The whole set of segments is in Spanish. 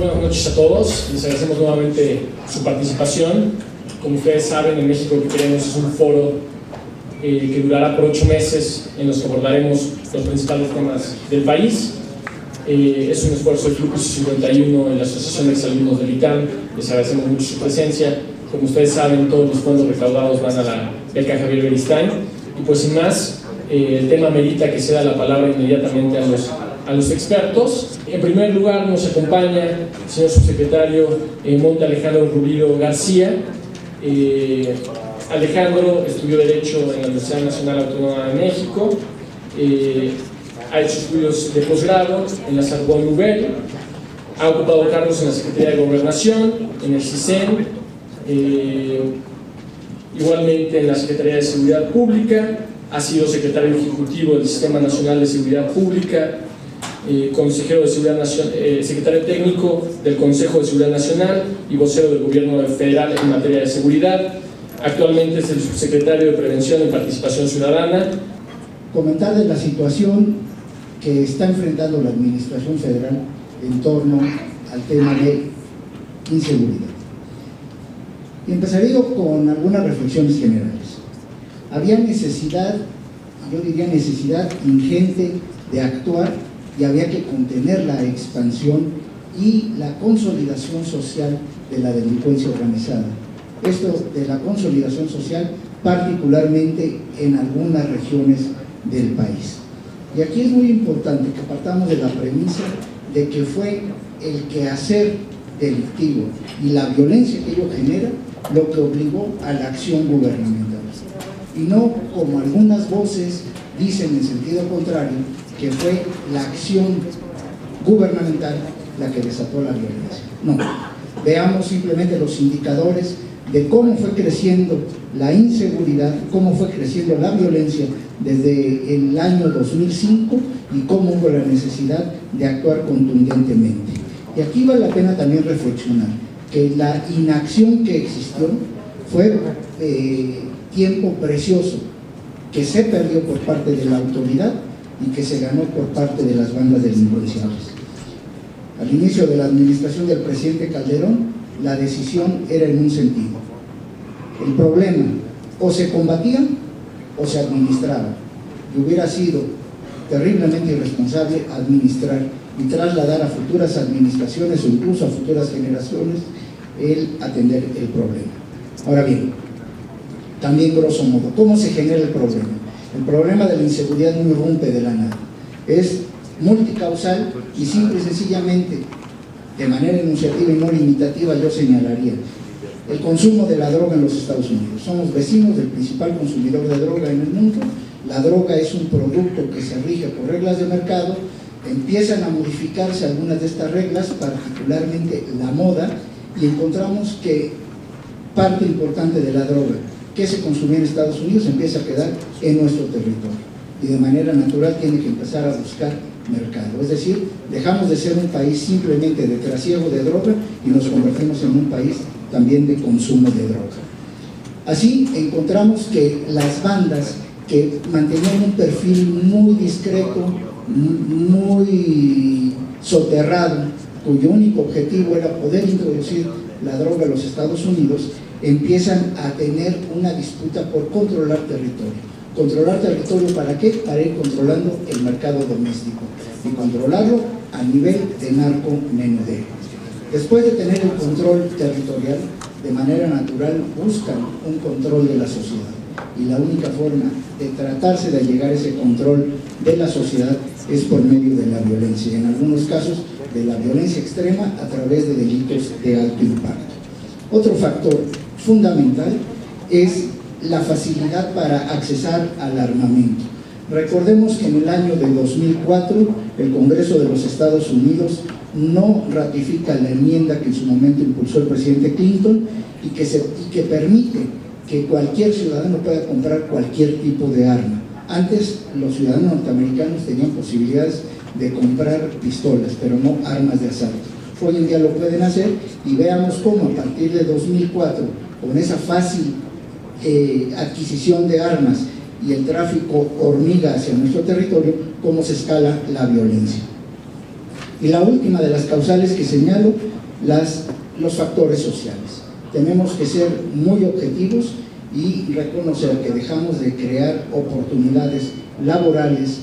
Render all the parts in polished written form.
buenas noches a todos, les agradecemos nuevamente su participación. Como ustedes saben, en México lo que queremos es un foro que durará por 8 meses, en los que abordaremos los principales temas del país. Es un esfuerzo del Grupo 51 en la Asociación de Exalumnos del ICAM. Les agradecemos mucho su presencia. Como ustedes saben, todos los fondos recaudados van a la beca Javier Beristain. Y pues sin más, el tema amerita que se da la palabra inmediatamente a los expertos. En primer lugar nos acompaña el señor subsecretario Monte Alejandro Rubido García. Alejandro estudió Derecho en la Universidad Nacional Autónoma de México, ha hecho estudios de posgrado en la Sorbonne Nouvelle, ha ocupado cargos en la Secretaría de Gobernación, en el CISEN, igualmente en la Secretaría de Seguridad Pública, ha sido secretario ejecutivo del Sistema Nacional de Seguridad Pública, consejero de Seguridad Nacional, secretario técnico del Consejo de Seguridad Nacional y vocero del Gobierno Federal en materia de seguridad. Actualmente es el subsecretario de Prevención y Participación Ciudadana. Comentar de la situación que está enfrentando la Administración Federal en torno al tema de inseguridad. Y empezaré con algunas reflexiones generales. Había necesidad, yo diría necesidad ingente de actuar y había que contener la expansión y la consolidación social de la delincuencia organizada. Esto de la consolidación social particularmente en algunas regiones del país. Y aquí es muy importante que partamos de la premisa de que fue el quehacer delictivo y la violencia que ello genera lo que obligó a la acción gubernamental. Y no como algunas voces dicen en sentido contrario, que fue la acción gubernamental la que desató la violencia. No, veamos simplemente los indicadores de cómo fue creciendo la inseguridad, cómo fue creciendo la violencia desde el año 2005 y cómo hubo la necesidad de actuar contundentemente. Y aquí vale la pena también reflexionar que la inacción que existió fue tiempo precioso que se perdió por parte de la autoridad y que se ganó por parte de las bandas delincuenciales. Al inicio de la administración del presidente Calderón, la decisión era en un sentido. El problema o se combatía o se administraba. Y hubiera sido terriblemente irresponsable administrar y trasladar a futuras administraciones o incluso a futuras generaciones el atender el problema. Ahora bien, también grosso modo, ¿cómo se genera el problema? El problema de la inseguridad no irrumpe de la nada. Es multicausal y simple y sencillamente, de manera enunciativa y no limitativa, yo señalaría el consumo de la droga en los Estados Unidos. Somos vecinos del principal consumidor de droga en el mundo. La droga es un producto que se rige por reglas de mercado. Empiezan a modificarse algunas de estas reglas, particularmente la moda, y encontramos que parte importante de la droga que se consumía en Estados Unidos empieza a quedar en nuestro territorio y de manera natural tiene que empezar a buscar mercado. Es decir, dejamos de ser un país simplemente de trasiego de droga y nos convertimos en un país también de consumo de droga. Así encontramos que las bandas que mantenían un perfil muy discreto, muy soterrado, cuyo único objetivo era poder introducir la droga a los Estados Unidos, empiezan a tener una disputa por controlar territorio. ¿Controlar territorio para qué? Para ir controlando el mercado doméstico y controlarlo a nivel de narcomenudeo. Después de tener el control territorial, de manera natural buscan un control de la sociedad. Y la única forma de tratarse de llegar a ese control de la sociedad es por medio de la violencia. En algunos casos, de la violencia extrema a través de delitos de alto impacto. Otro factor fundamental es la facilidad para accesar al armamento. Recordemos que en el año de 2004 el Congreso de los Estados Unidos no ratifica la enmienda que en su momento impulsó el presidente Clinton y que permite que cualquier ciudadano pueda comprar cualquier tipo de arma. Antes los ciudadanos norteamericanos tenían posibilidades de comprar pistolas, pero no armas de asalto. Hoy en día lo pueden hacer y veamos cómo a partir de 2004, con esa fácil adquisición de armas y el tráfico hormiga hacia nuestro territorio, cómo se escala la violencia. Y la última de las causales que señalo, los factores sociales. Tenemos que ser muy objetivos y reconocer que dejamos de crear oportunidades laborales,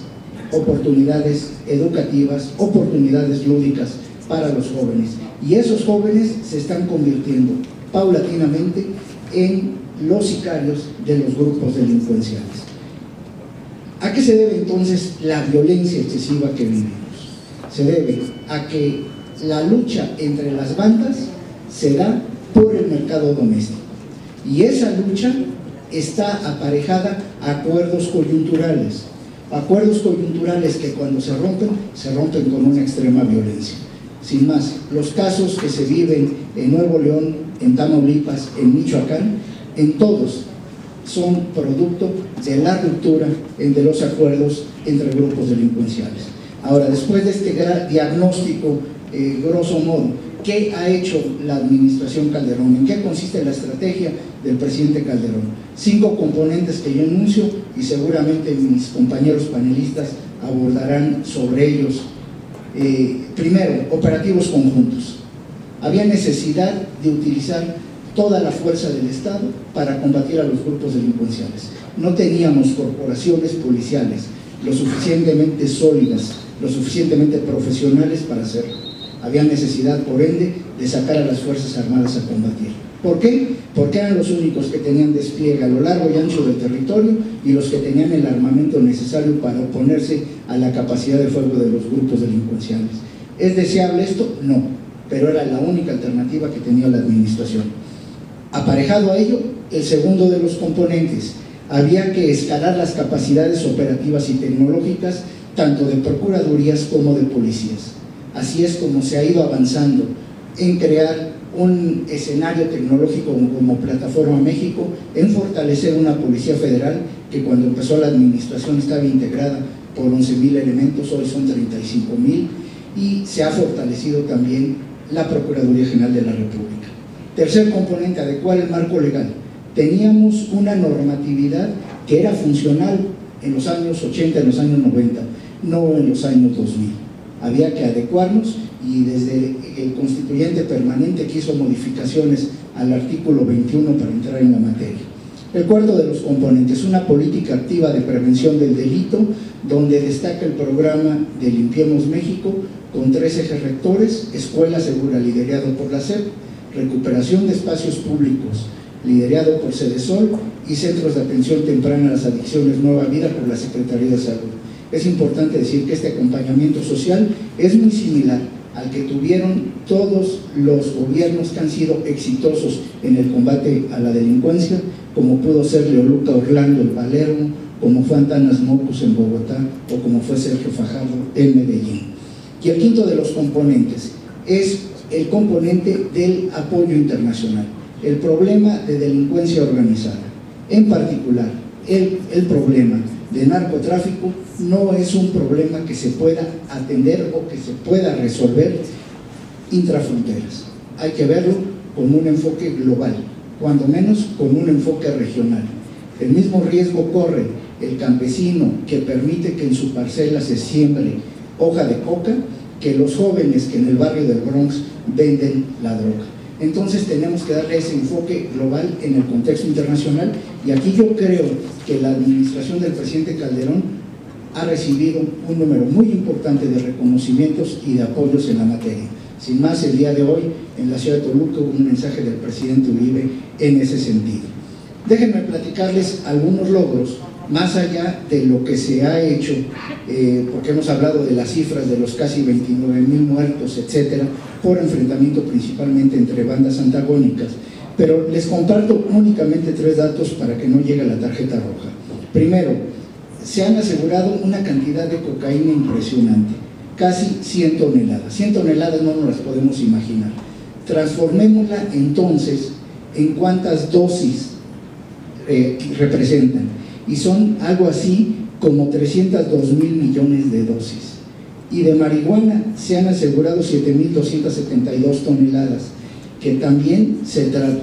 oportunidades educativas, oportunidades lúdicas para los jóvenes. Y esos jóvenes se están convirtiendo paulatinamente en los sicarios de los grupos delincuenciales. ¿A qué se debe entonces la violencia excesiva que vivimos? Se debe a que la lucha entre las bandas se da por el mercado doméstico, y esa lucha está aparejada a acuerdos coyunturales que cuando se rompen con una extrema violencia. Sin más, los casos que se viven en Nuevo León, en Tamaulipas, en Michoacán, en todos son producto de la ruptura de los acuerdos entre grupos delincuenciales. Ahora, después de este gran diagnóstico, grosso modo, ¿qué ha hecho la administración Calderón? ¿En qué consiste la estrategia del presidente Calderón? 5 componentes que yo enuncio y seguramente mis compañeros panelistas abordarán sobre ellos. Primero, operativos conjuntos. Había necesidad de utilizar toda la fuerza del Estado para combatir a los grupos delincuenciales. No teníamos corporaciones policiales lo suficientemente sólidas, lo suficientemente profesionales para hacerlo. Había necesidad, por ende, de sacar a las Fuerzas Armadas a combatir. ¿Por qué? Porque eran los únicos que tenían despliegue a lo largo y ancho del territorio y los que tenían el armamento necesario para oponerse a la capacidad de fuego de los grupos delincuenciales. ¿Es deseable esto? No, pero era la única alternativa que tenía la administración. Aparejado a ello, el segundo de los componentes, había que escalar las capacidades operativas y tecnológicas tanto de procuradurías como de policías. Así es como se ha ido avanzando en crear un escenario tecnológico como Plataforma México, en fortalecer una Policía Federal que cuando empezó la administración estaba integrada por 11,000 elementos, hoy son 35,000, y se ha fortalecido también la Procuraduría General de la República. Tercer componente, adecuar el marco legal. Teníamos una normatividad que era funcional en los años 80, en los años 90, no en los años 2000. Había que adecuarnos y desde el constituyente permanente que hizo modificaciones al artículo 21 para entrar en la materia. El cuarto de los componentes, una política activa de prevención del delito, donde destaca el programa de Limpiemos México con 3 ejes rectores: escuela segura, liderado por la SEP; recuperación de espacios públicos, liderado por Sedesol; y centros de atención temprana a las adicciones Nueva Vida por la Secretaría de Salud. Es importante decir que este acompañamiento social es muy similar al que tuvieron todos los gobiernos que han sido exitosos en el combate a la delincuencia, como pudo ser Leoluca Orlando en Palermo, como fue Antanas Mocus en Bogotá o como fue Sergio Fajardo en Medellín. Y el quinto de los componentes es el componente del apoyo internacional, el problema de delincuencia organizada. En particular, el problema de narcotráfico no es un problema que se pueda atender o que se pueda resolver intrafronteras. Hay que verlo con un enfoque global, cuando menos con un enfoque regional. El mismo riesgo corre el campesino que permite que en su parcela se siembre hoja de coca que los jóvenes que en el barrio del Bronx venden la droga. Entonces tenemos que darle ese enfoque global en el contexto internacional, y aquí yo creo que la administración del presidente Calderón ha recibido un número muy importante de reconocimientos y de apoyos en la materia. Sin más, el día de hoy en la ciudad de Toluca hubo un mensaje del presidente Uribe en ese sentido. Déjenme platicarles algunos logros más allá de lo que se ha hecho, porque hemos hablado de las cifras de los casi 29,000 muertos, etcétera, por enfrentamiento principalmente entre bandas antagónicas, pero les comparto únicamente 3 datos para que no llegue la tarjeta roja. Primero, se han asegurado una cantidad de cocaína impresionante, casi 100 toneladas. 100 toneladas no nos las podemos imaginar. Transformémosla entonces en cuántas dosis representan, y son algo así como 302,000 millones de dosis. Y de marihuana se han asegurado 7,272 toneladas, que también,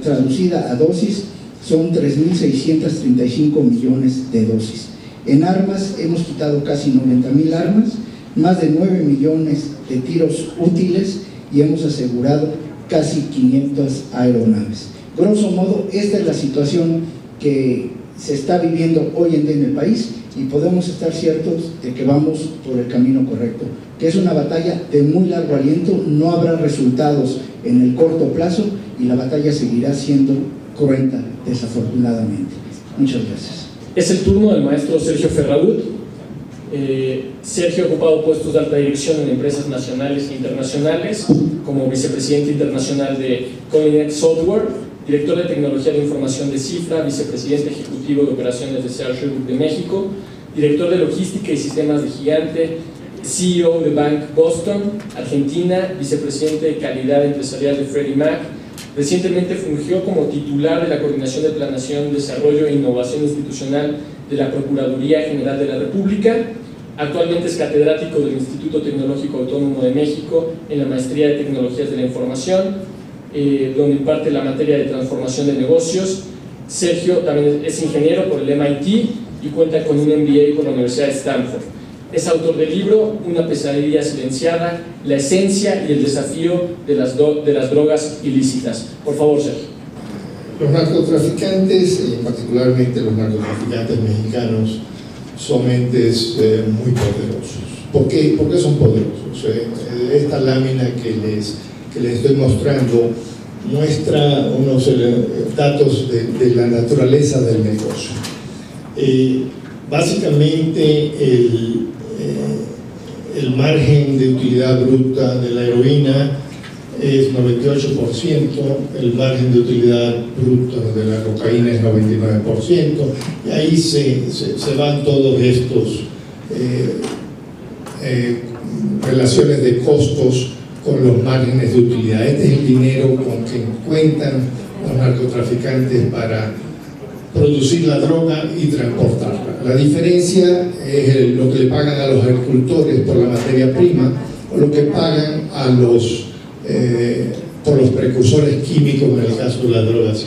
traducida a dosis, son 3,635 millones de dosis. En armas hemos quitado casi 90,000 armas, más de 9 millones de tiros útiles y hemos asegurado casi 500 aeronaves. Grosso modo, esta es la situación que se está viviendo hoy en día en el país y podemos estar ciertos de que vamos por el camino correcto, que es una batalla de muy largo aliento, no habrá resultados en el corto plazo y la batalla seguirá siendo cruenta, desafortunadamente. Muchas gracias. Es el turno del maestro Sergio Ferragut. Sergio ha ocupado puestos de alta dirección en empresas nacionales e internacionales, como vicepresidente internacional de Coinet Software, director de tecnología de información de Cifra, vicepresidente ejecutivo de operaciones de Sears Group de México, director de logística y sistemas de Gigante, CEO de Bank Boston, Argentina, vicepresidente de calidad empresarial de Freddie Mac. Recientemente fungió como titular de la Coordinación de Planeación, Desarrollo e Innovación Institucional de la Procuraduría General de la República. Actualmente es catedrático del Instituto Tecnológico Autónomo de México en la Maestría de Tecnologías de la Información, donde imparte la materia de transformación de negocios. Sergio también es ingeniero por el MIT y cuenta con un MBA por la Universidad de Stanford. Es autor del libro Una pesadilla silenciada, la esencia y el desafío de las drogas ilícitas. Por favor, Sergio. Los narcotraficantes, particularmente los narcotraficantes mexicanos, son mentes muy poderosos. ¿Por qué son poderosos? Esta lámina que les estoy mostrando muestra unos datos de la naturaleza del negocio. Básicamente el margen de utilidad bruta de la heroína es 98%, el margen de utilidad bruta de la cocaína es 99%, y ahí se van todos estos relaciones de costos con los márgenes de utilidad. Este es el dinero con que cuentan los narcotraficantes para producir la droga y transportarla. La diferencia es lo que le pagan a los agricultores por la materia prima o lo que pagan a por los precursores químicos en el caso de las drogas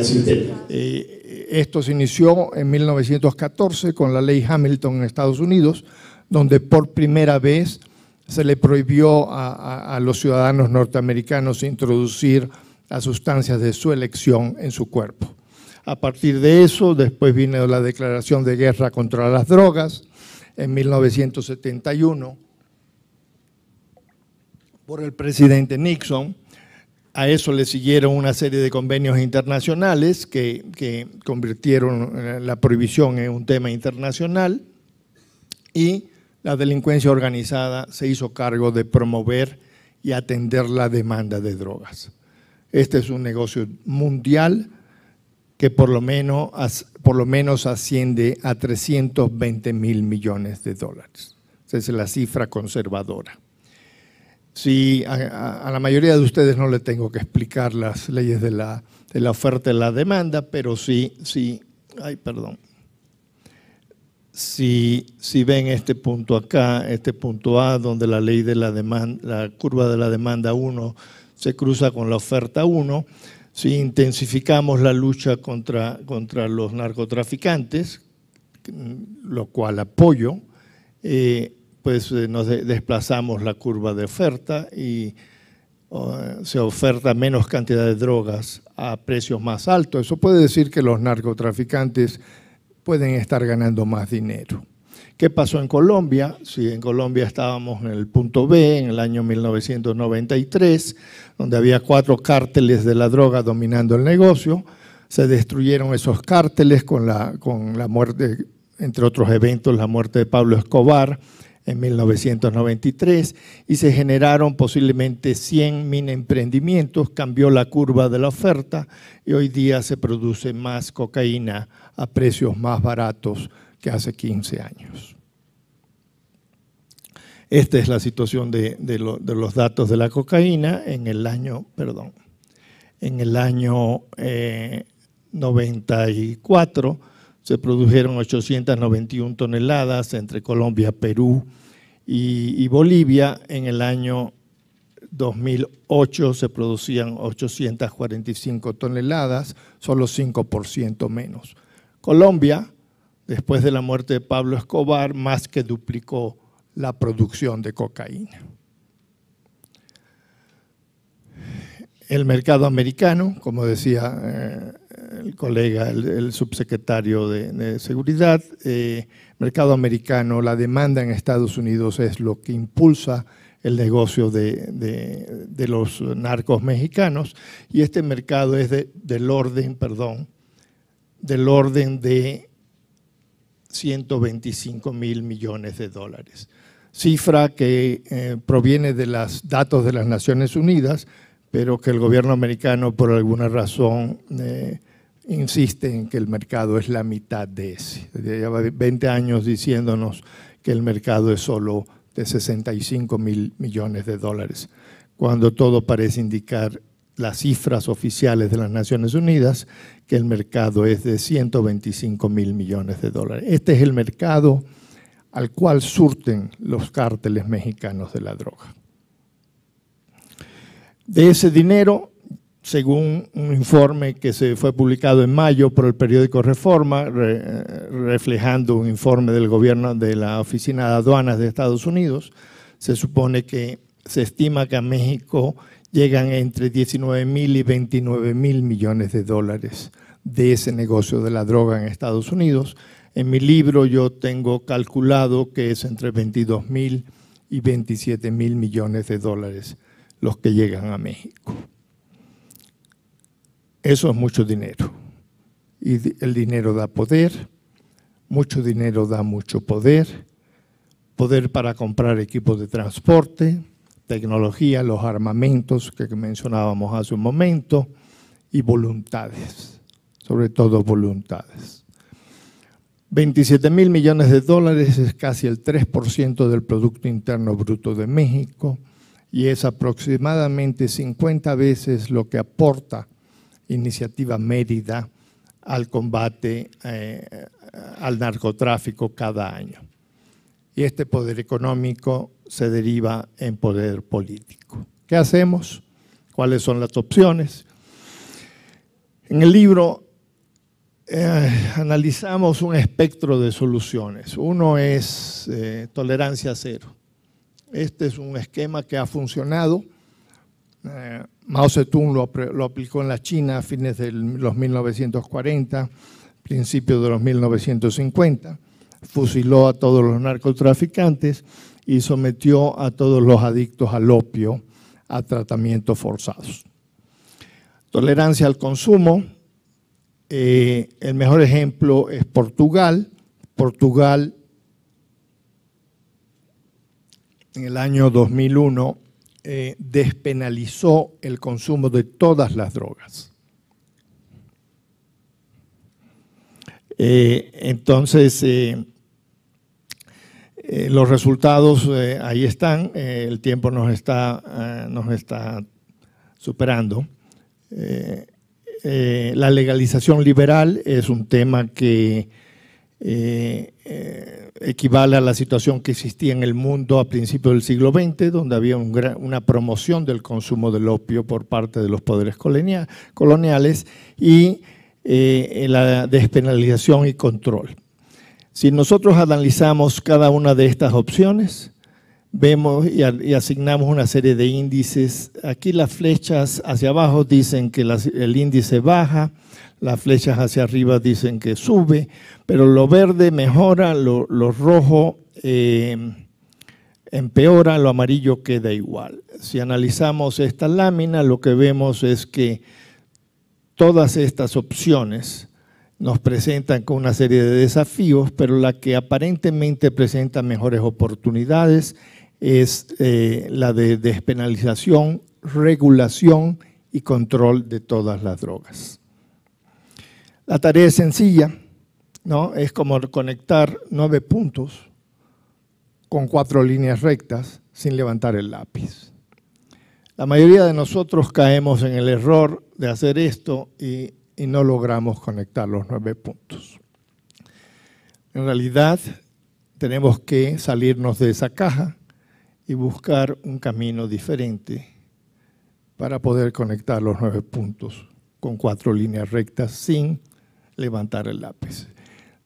sintéticas. Esto se inició en 1914 con la ley Hamilton en Estados Unidos, donde por primera vez se le prohibió a los ciudadanos norteamericanos introducir las sustancias de su elección en su cuerpo. A partir de eso, después vino la declaración de guerra contra las drogas en 1971 por el presidente Nixon. A eso le siguieron una serie de convenios internacionales que convirtieron la prohibición en un tema internacional, y la delincuencia organizada se hizo cargo de promover y atender la demanda de drogas. Este es un negocio mundial que por lo menos asciende a 320.000 millones de dólares. Esa es la cifra conservadora. Si a la mayoría de ustedes no le tengo que explicar las leyes de la oferta y la demanda, pero si ven este punto acá, este punto A, donde la ley de la demanda, la curva de la demanda 1 se cruza con la oferta 1, si intensificamos la lucha contra los narcotraficantes, lo cual apoyo, pues nos desplazamos la curva de oferta y se oferta menos cantidad de drogas a precios más altos. Eso puede decir que los narcotraficantes pueden estar ganando más dinero. ¿Qué pasó en Colombia? Sí, en Colombia estábamos en el punto B en el año 1993, donde había 4 cárteles de la droga dominando el negocio. Se destruyeron esos cárteles con la muerte, entre otros eventos, la muerte de Pablo Escobar en 1993, y se generaron posiblemente 100 mini-emprendimientos. Cambió la curva de la oferta y hoy día se produce más cocaína a precios más baratos que hace 15 años. Esta es la situación de los datos de la cocaína en el año, en el año 94 se produjeron 891 toneladas entre Colombia, Perú y Bolivia. En el año 2008 se producían 845 toneladas, solo 5% menos. Colombia, después de la muerte de Pablo Escobar, más que duplicó la producción de cocaína. El mercado americano, como decía el colega, el subsecretario de Seguridad, mercado americano, la demanda en Estados Unidos es lo que impulsa el negocio de los narcos mexicanos, y este mercado es del orden de 125.000 millones de dólares. Cifra que proviene de los datos de las Naciones Unidas, pero que el gobierno americano por alguna razón insiste en que el mercado es la mitad de ese. Lleva 20 años diciéndonos que el mercado es solo de 65.000 millones de dólares, cuando todo parece indicar las cifras oficiales de las Naciones Unidas que el mercado es de 125.000 millones de dólares. Este es el mercado al cual surten los cárteles mexicanos de la droga. De ese dinero, según un informe que se fue publicado en mayo por el periódico Reforma, reflejando un informe del gobierno de la Oficina de Aduanas de Estados Unidos, se supone que se estima que a México llegan entre 19.000 y 29.000 millones de dólares de ese negocio de la droga en Estados Unidos. En mi libro yo tengo calculado que es entre 22.000 y 27.000 millones de dólares los que llegan a México. Eso es mucho dinero. Y el dinero da poder, mucho dinero da mucho poder, poder para comprar equipos de transporte, tecnología, los armamentos que mencionábamos hace un momento, y voluntades, sobre todo voluntades. 27.000 millones de dólares es casi el 3% del Producto Interno Bruto de México y es aproximadamente 50 veces lo que aporta Iniciativa Mérida al combate al narcotráfico cada año. Y este poder económico se deriva en poder político. ¿Qué hacemos? ¿Cuáles son las opciones? En el libro analizamos un espectro de soluciones. Uno es tolerancia cero. Este es un esquema que ha funcionado. Mao Zedong lo aplicó en la China a fines de los 1940, principios de los 1950. Fusiló a todos los narcotraficantes y sometió a todos los adictos al opio a tratamientos forzados. Tolerancia al consumo. El mejor ejemplo es Portugal. Portugal en el año 2001 despenalizó el consumo de todas las drogas. Entonces, los resultados ahí están, el tiempo nos está superando. La legalización liberal es un tema que equivale a la situación que existía en el mundo a principios del siglo XX, donde había una promoción del consumo del opio por parte de los poderes coloniales y la despenalización y control. Si nosotros analizamos cada una de estas opciones, vemos y asignamos una serie de índices. Aquí las flechas hacia abajo dicen que el índice baja, las flechas hacia arriba dicen que sube, pero lo verde mejora, lo rojo empeora, lo amarillo queda igual. Si analizamos esta lámina, lo que vemos es que todas estas opciones nos presentan con una serie de desafíos, pero la que aparentemente presenta mejores oportunidades es la de despenalización, regulación y control de todas las drogas. La tarea es sencilla, ¿no? Es como conectar 9 puntos con 4 líneas rectas sin levantar el lápiz. La mayoría de nosotros caemos en el error de hacer esto y no logramos conectar los 9 puntos. En realidad, tenemos que salirnos de esa caja y buscar un camino diferente para poder conectar los 9 puntos con 4 líneas rectas sin levantar el lápiz.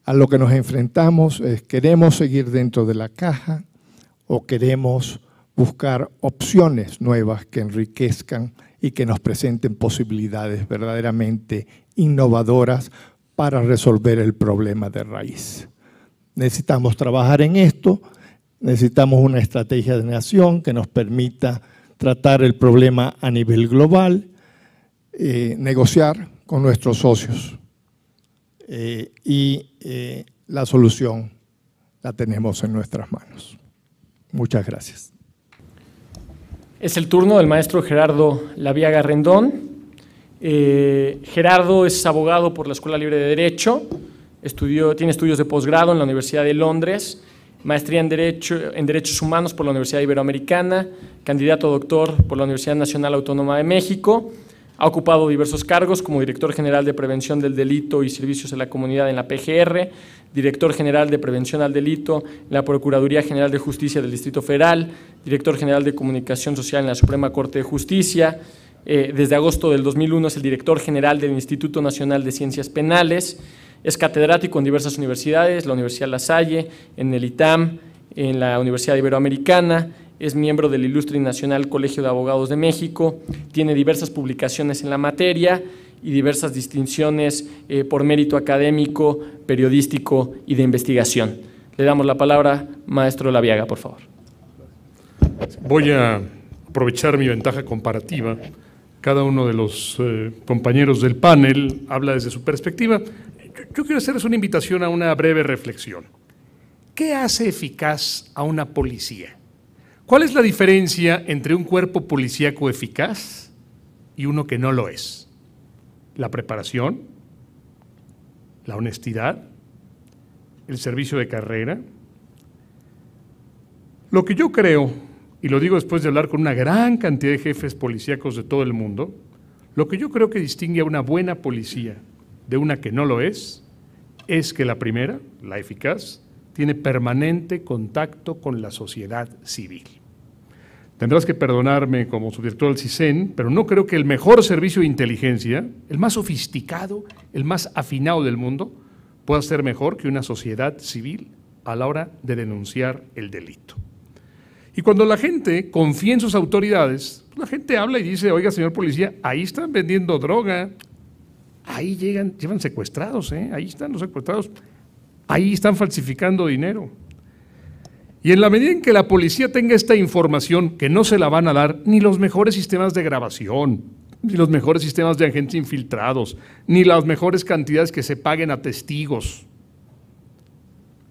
A lo que nos enfrentamos es, ¿queremos seguir dentro de la caja o queremos buscar opciones nuevas que enriquezcan y que nos presenten posibilidades verdaderamente innovadoras para resolver el problema de raíz? Necesitamos trabajar en esto, necesitamos una estrategia de nación que nos permita tratar el problema a nivel global, negociar con nuestros socios y la solución la tenemos en nuestras manos. Muchas gracias. Es el turno del maestro Gerardo Laviaga Rendón. Gerardo es abogado por la Escuela Libre de Derecho, tiene estudios de posgrado en la Universidad de Londres, maestría en Derechos Humanos por la Universidad Iberoamericana, candidato a doctor por la Universidad Nacional Autónoma de México. Ha ocupado diversos cargos como director general de Prevención del Delito y Servicios a la Comunidad en la PGR, director general de Prevención al Delito en la Procuraduría General de Justicia del Distrito Federal, director general de Comunicación Social en la Suprema Corte de Justicia. Desde agosto del 2001 es el director general del Instituto Nacional de Ciencias Penales. Es catedrático en diversas universidades, la Universidad La Salle, en el ITAM, en la Universidad Iberoamericana. Es miembro del Ilustre y Nacional Colegio de Abogados de México, tiene diversas publicaciones en la materia y diversas distinciones por mérito académico, periodístico y de investigación. Le damos la palabra, maestro Laviaga, por favor. Voy a aprovechar mi ventaja comparativa. Cada uno de los compañeros del panel habla desde su perspectiva. Yo quiero hacerles una invitación a una breve reflexión. ¿Qué hace eficaz a una policía? ¿Cuál es la diferencia entre un cuerpo policíaco eficaz y uno que no lo es? La preparación, la honestidad, el servicio de carrera. Lo que yo creo, y lo digo después de hablar con una gran cantidad de jefes policíacos de todo el mundo, lo que yo creo que distingue a una buena policía de una que no lo es que la primera, la eficaz, tiene permanente contacto con la sociedad civil. Tendrás que perdonarme como subdirector del CISEN, pero no creo que el mejor servicio de inteligencia, el más sofisticado, el más afinado del mundo, pueda ser mejor que una sociedad civil a la hora de denunciar el delito. Y cuando la gente confía en sus autoridades, la gente habla y dice, oiga, señor policía, ahí están vendiendo droga, ahí llevan secuestrados, ahí están los secuestrados, ahí están falsificando dinero. Y en la medida en que la policía tenga esta información, que no se la van a dar ni los mejores sistemas de grabación, ni los mejores sistemas de agentes infiltrados, ni las mejores cantidades que se paguen a testigos,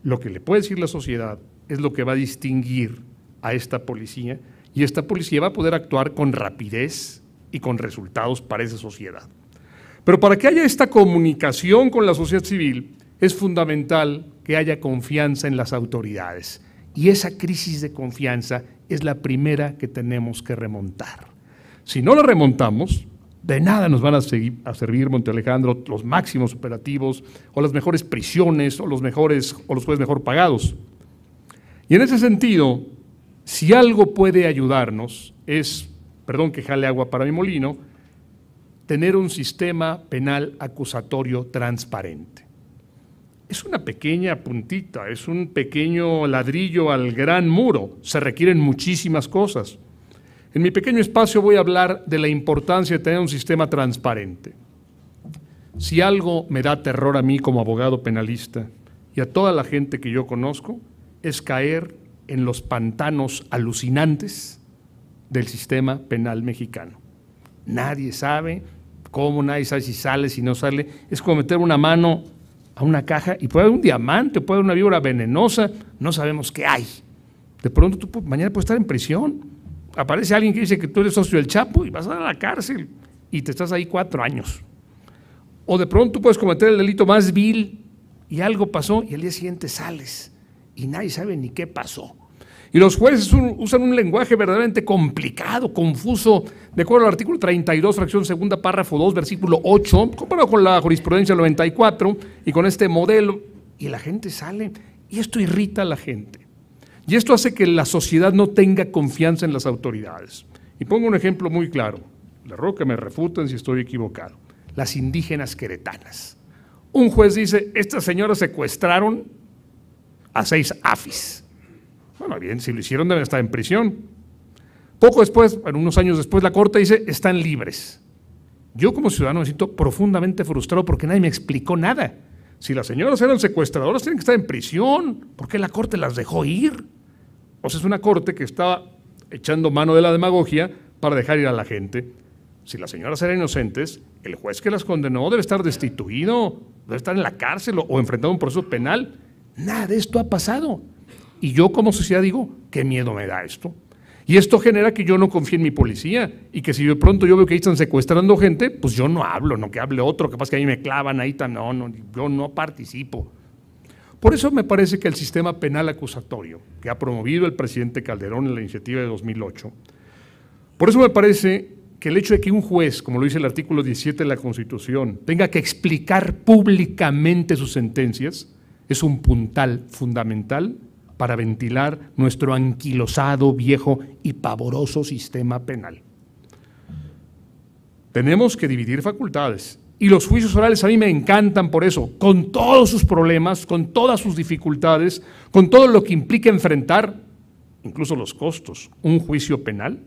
lo que le puede decir la sociedad es lo que va a distinguir a esta policía, y esta policía va a poder actuar con rapidez y con resultados para esa sociedad. Pero para que haya esta comunicación con la sociedad civil, es fundamental que haya confianza en las autoridades. Y esa crisis de confianza es la primera que tenemos que remontar. Si no la remontamos, de nada nos van a servir, Monte Alejandro, los máximos operativos, o las mejores prisiones, o los jueces mejor pagados. Y en ese sentido, si algo puede ayudarnos es, perdón que jale agua para mi molino, tener un sistema penal acusatorio transparente. Es una pequeña puntita, es un pequeño ladrillo al gran muro, se requieren muchísimas cosas. En mi pequeño espacio voy a hablar de la importancia de tener un sistema transparente. Si algo me da terror a mí como abogado penalista y a toda la gente que yo conozco, es caer en los pantanos alucinantes del sistema penal mexicano. Nadie sabe cómo, nadie sabe si sale, si no sale. Es como meter una mano a una caja y puede haber un diamante, puede haber una víbora venenosa, no sabemos qué hay. De pronto tú mañana puedes estar en prisión, aparece alguien que dice que tú eres socio del Chapo y vas a la cárcel y te estás ahí 4 años. O de pronto puedes cometer el delito más vil y algo pasó y al día siguiente sales y nadie sabe ni qué pasó. Y los jueces usan un lenguaje verdaderamente complicado, confuso, de acuerdo al artículo 32, fracción segunda, párrafo 2, versículo 8, comparado con la jurisprudencia 94 y con este modelo, y la gente sale, y esto irrita a la gente. Y esto hace que la sociedad no tenga confianza en las autoridades. Y pongo un ejemplo muy claro, le ruego que me refuten si estoy equivocado. Las indígenas queretanas. un juez dice, estas señoras secuestraron a 6 AFIS. Bueno, bien, si lo hicieron deben estar en prisión. Poco después, bueno, unos años después, la Corte dice, están libres. Yo como ciudadano me siento profundamente frustrado porque nadie me explicó nada. Si las señoras eran secuestradoras, tienen que estar en prisión. ¿Por qué la Corte las dejó ir? O sea, es una Corte que estaba echando mano de la demagogia para dejar ir a la gente. Si las señoras eran inocentes, el juez que las condenó debe estar destituido, debe estar en la cárcel o enfrentando un proceso penal. Nada de esto ha pasado. Y yo como sociedad digo, ¿qué miedo me da esto? Y esto genera que yo no confíe en mi policía y que si de pronto yo veo que ahí están secuestrando gente, pues yo no hablo, no que hable otro, capaz que ahí me clavan, ahí no, yo no participo. Por eso me parece que el sistema penal acusatorio que ha promovido el presidente Calderón en la iniciativa de 2008, por eso me parece que el hecho de que un juez, como lo dice el artículo 17 de la Constitución, tenga que explicar públicamente sus sentencias, es un puntal fundamental para ventilar nuestro anquilosado, viejo y pavoroso sistema penal. Tenemos que dividir facultades y los juicios orales a mí me encantan por eso, con todos sus problemas, con todas sus dificultades, con todo lo que implica enfrentar, incluso los costos, un juicio penal,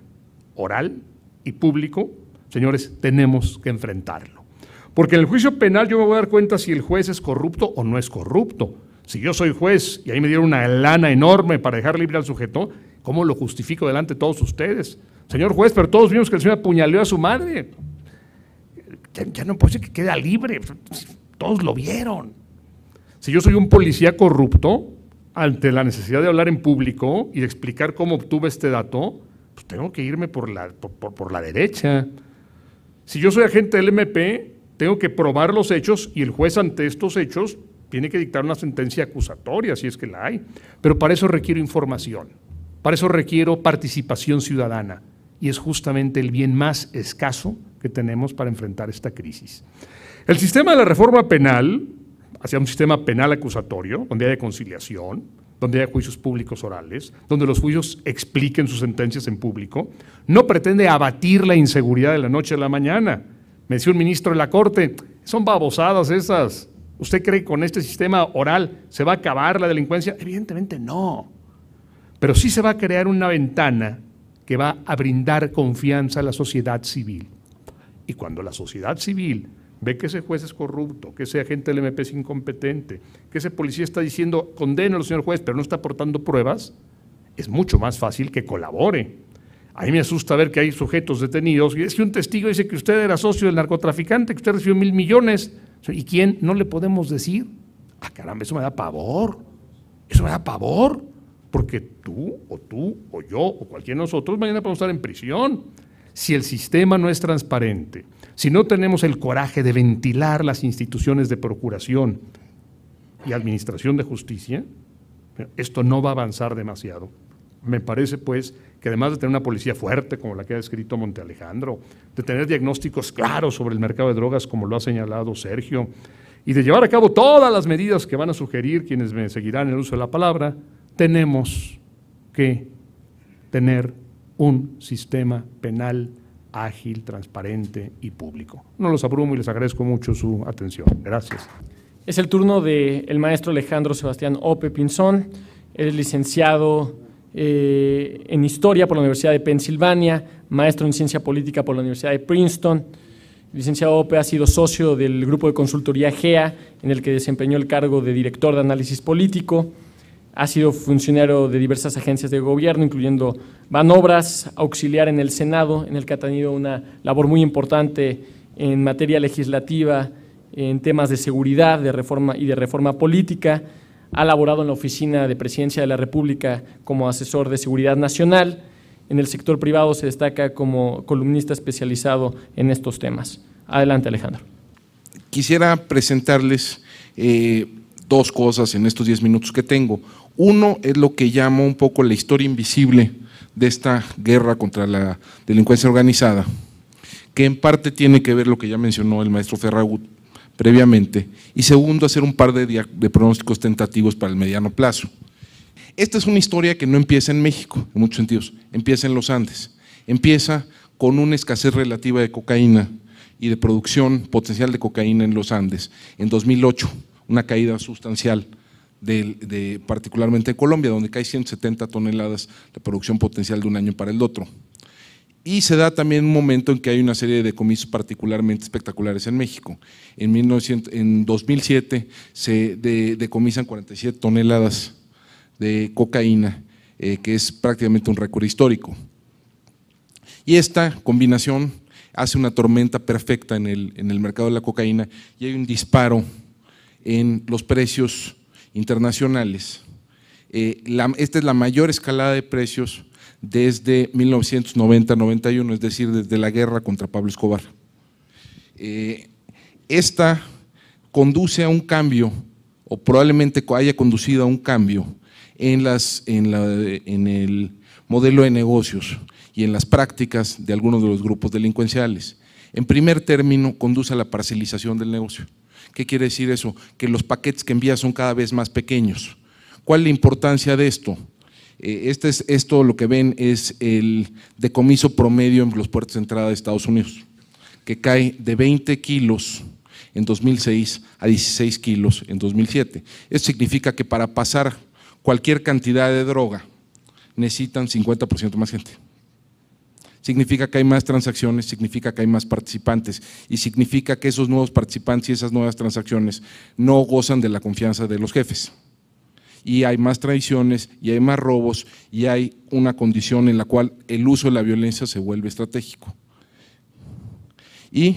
oral y público. Señores, tenemos que enfrentarlo. Porque en el juicio penal yo me voy a dar cuenta si el juez es corrupto o no es corrupto. Si yo soy juez y ahí me dieron una lana enorme para dejar libre al sujeto, ¿cómo lo justifico delante de todos ustedes? Señor juez, pero todos vimos que el señor apuñaleó a su madre. Ya no puede ser que quede libre, todos lo vieron. Si yo soy un policía corrupto, ante la necesidad de hablar en público y de explicar cómo obtuve este dato, pues tengo que irme por la derecha. Si yo soy agente del MP, tengo que probar los hechos y el juez ante estos hechos tiene que dictar una sentencia acusatoria, si es que la hay. Pero para eso requiero información, para eso requiero participación ciudadana y es justamente el bien más escaso que tenemos para enfrentar esta crisis. El sistema de la reforma penal, hacia un sistema penal acusatorio, donde haya conciliación, donde haya juicios públicos orales, donde los juicios expliquen sus sentencias en público, no pretende abatir la inseguridad de la noche a la mañana. Me decía un ministro de la Corte, son babosadas esas. ¿Usted cree que con este sistema oral se va a acabar la delincuencia? Evidentemente no, pero sí se va a crear una ventana que va a brindar confianza a la sociedad civil. Y cuando la sociedad civil ve que ese juez es corrupto, que ese agente del MP es incompetente, que ese policía está diciendo condénalo, señor juez, pero no está aportando pruebas, es mucho más fácil que colabore. A mí me asusta ver que hay sujetos detenidos y es que un testigo dice que usted era socio del narcotraficante, que usted recibió 1,000 millones. ¿Y quién? No le podemos decir. Ah, caramba, eso me da pavor. Eso me da pavor. Porque tú o yo o cualquiera de nosotros mañana podemos estar en prisión. Si el sistema no es transparente, si no tenemos el coraje de ventilar las instituciones de procuración y administración de justicia, esto no va a avanzar demasiado. Me parece, pues, que además de tener una policía fuerte, como la que ha descrito Monte Alejandro, de tener diagnósticos claros sobre el mercado de drogas, como lo ha señalado Sergio, y de llevar a cabo todas las medidas que van a sugerir quienes me seguirán en el uso de la palabra, tenemos que tener un sistema penal ágil, transparente y público. No los abrumo y les agradezco mucho su atención. Gracias. Es el turno del maestro Alejandro Sebastián Ope Pinzón. Él es licenciado en Historia por la Universidad de Pensilvania, maestro en Ciencia Política por la Universidad de Princeton. El licenciado Ope ha sido socio del grupo de consultoría GEA, en el que desempeñó el cargo de director de análisis político. Ha sido funcionario de diversas agencias de gobierno, incluyendo Banobras, auxiliar en el Senado, en el que ha tenido una labor muy importante en materia legislativa, en temas de seguridad, de reforma política. Ha laborado en la Oficina de Presidencia de la República como asesor de seguridad nacional. En el sector privado se destaca como columnista especializado en estos temas. Adelante, Alejandro. Quisiera presentarles dos cosas en estos 10 minutos que tengo. Uno es lo que llamo un poco la historia invisible de esta guerra contra la delincuencia organizada, que en parte tiene que ver lo que ya mencionó el maestro Ferragut previamente, y segundo, hacer un par de pronósticos tentativos para el mediano plazo. Esta es una historia que no empieza en México, en muchos sentidos, empieza en los Andes, empieza con una escasez relativa de cocaína y de producción potencial de cocaína en los Andes. En 2008, una caída sustancial, particularmente en Colombia, donde cae 170 toneladas de producción potencial de un año para el otro. Y se da también un momento en que hay una serie de decomisos particularmente espectaculares en México. En 2007 se decomisan 47 toneladas de cocaína, que es prácticamente un récord histórico. Y esta combinación hace una tormenta perfecta en el mercado de la cocaína y hay un disparo en los precios internacionales. Esta es la mayor escalada de precios desde 1990-91, es decir, desde la guerra contra Pablo Escobar. Esta conduce a un cambio, o probablemente haya conducido a un cambio en el modelo de negocios y en las prácticas de algunos de los grupos delincuenciales. En primer término, conduce a la parcelización del negocio. ¿Qué quiere decir eso? Que los paquetes que envía son cada vez más pequeños. ¿Cuál es la importancia de esto? Esto lo que ven es el decomiso promedio en los puertos de entrada de Estados Unidos, que cae de 20 kilos en 2006 a 16 kilos en 2007. Esto significa que para pasar cualquier cantidad de droga necesitan 50% más gente. Significa que hay más transacciones, significa que hay más participantes y significa que esos nuevos participantes y esas nuevas transacciones no gozan de la confianza de los jefes. Y hay más traiciones y hay más robos y hay una condición en la cual el uso de la violencia se vuelve estratégico. Y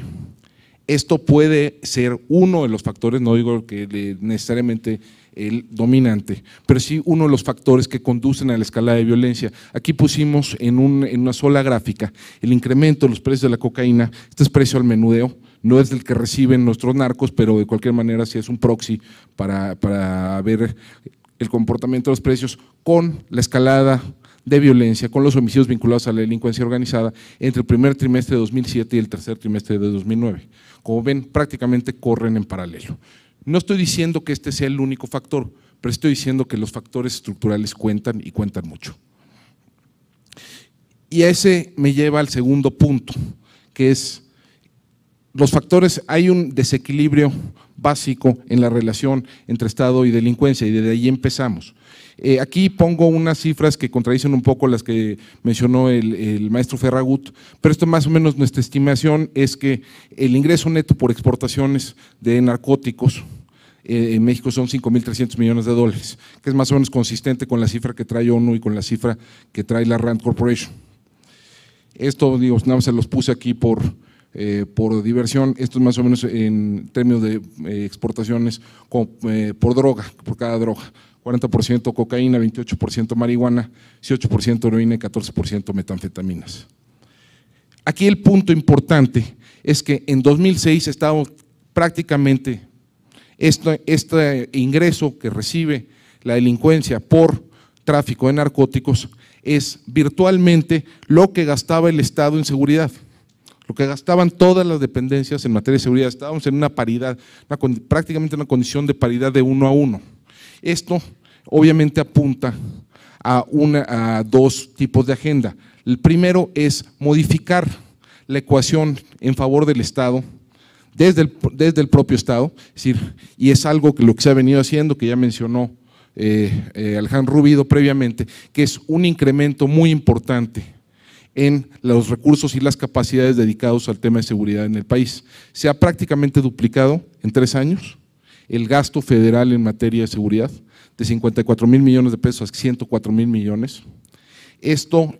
esto puede ser uno de los factores, no digo que necesariamente el dominante, pero sí uno de los factores que conducen a la escalada de violencia. Aquí pusimos en una sola gráfica el incremento de los precios de la cocaína. Este es precio al menudeo, no es el que reciben nuestros narcos, pero de cualquier manera sí es un proxy para ver el comportamiento de los precios con la escalada de violencia, con los homicidios vinculados a la delincuencia organizada entre el primer trimestre de 2007 y el tercer trimestre de 2009. Como ven, prácticamente corren en paralelo. No estoy diciendo que este sea el único factor, pero estoy diciendo que los factores estructurales cuentan y cuentan mucho. Y ese me lleva al segundo punto, que es los factores. Hay un desequilibrio básico en la relación entre Estado y delincuencia y desde ahí empezamos. Aquí pongo unas cifras que contradicen un poco las que mencionó el maestro Ferragut, pero esto más o menos nuestra estimación es que el ingreso neto por exportaciones de narcóticos en México son 5.300 millones de dólares, que es más o menos consistente con la cifra que trae ONU y con la cifra que trae la Rand Corporation. Esto, digo, nada más se los puse aquí por diversión. Esto es más o menos en términos de exportaciones por droga, por cada droga. 40% cocaína, 28% marihuana, 18% heroína y 14% metanfetaminas. Aquí el punto importante es que en 2006 estábamos prácticamente, este ingreso que recibe la delincuencia por tráfico de narcóticos es virtualmente lo que gastaba el Estado en seguridad, lo que gastaban todas las dependencias en materia de seguridad. Estábamos en una paridad, prácticamente una condición de paridad de 1 a 1. Esto obviamente apunta a dos tipos de agenda. El primero es modificar la ecuación en favor del Estado desde el propio Estado, es decir, y es algo que lo que se ha venido haciendo, que ya mencionó Alejandro Rubido previamente, que es un incremento muy importante en los recursos y las capacidades dedicados al tema de seguridad en el país. Se ha prácticamente duplicado en 3 años el gasto federal en materia de seguridad, de 54,000 millones de pesos a 104,000 millones. Esto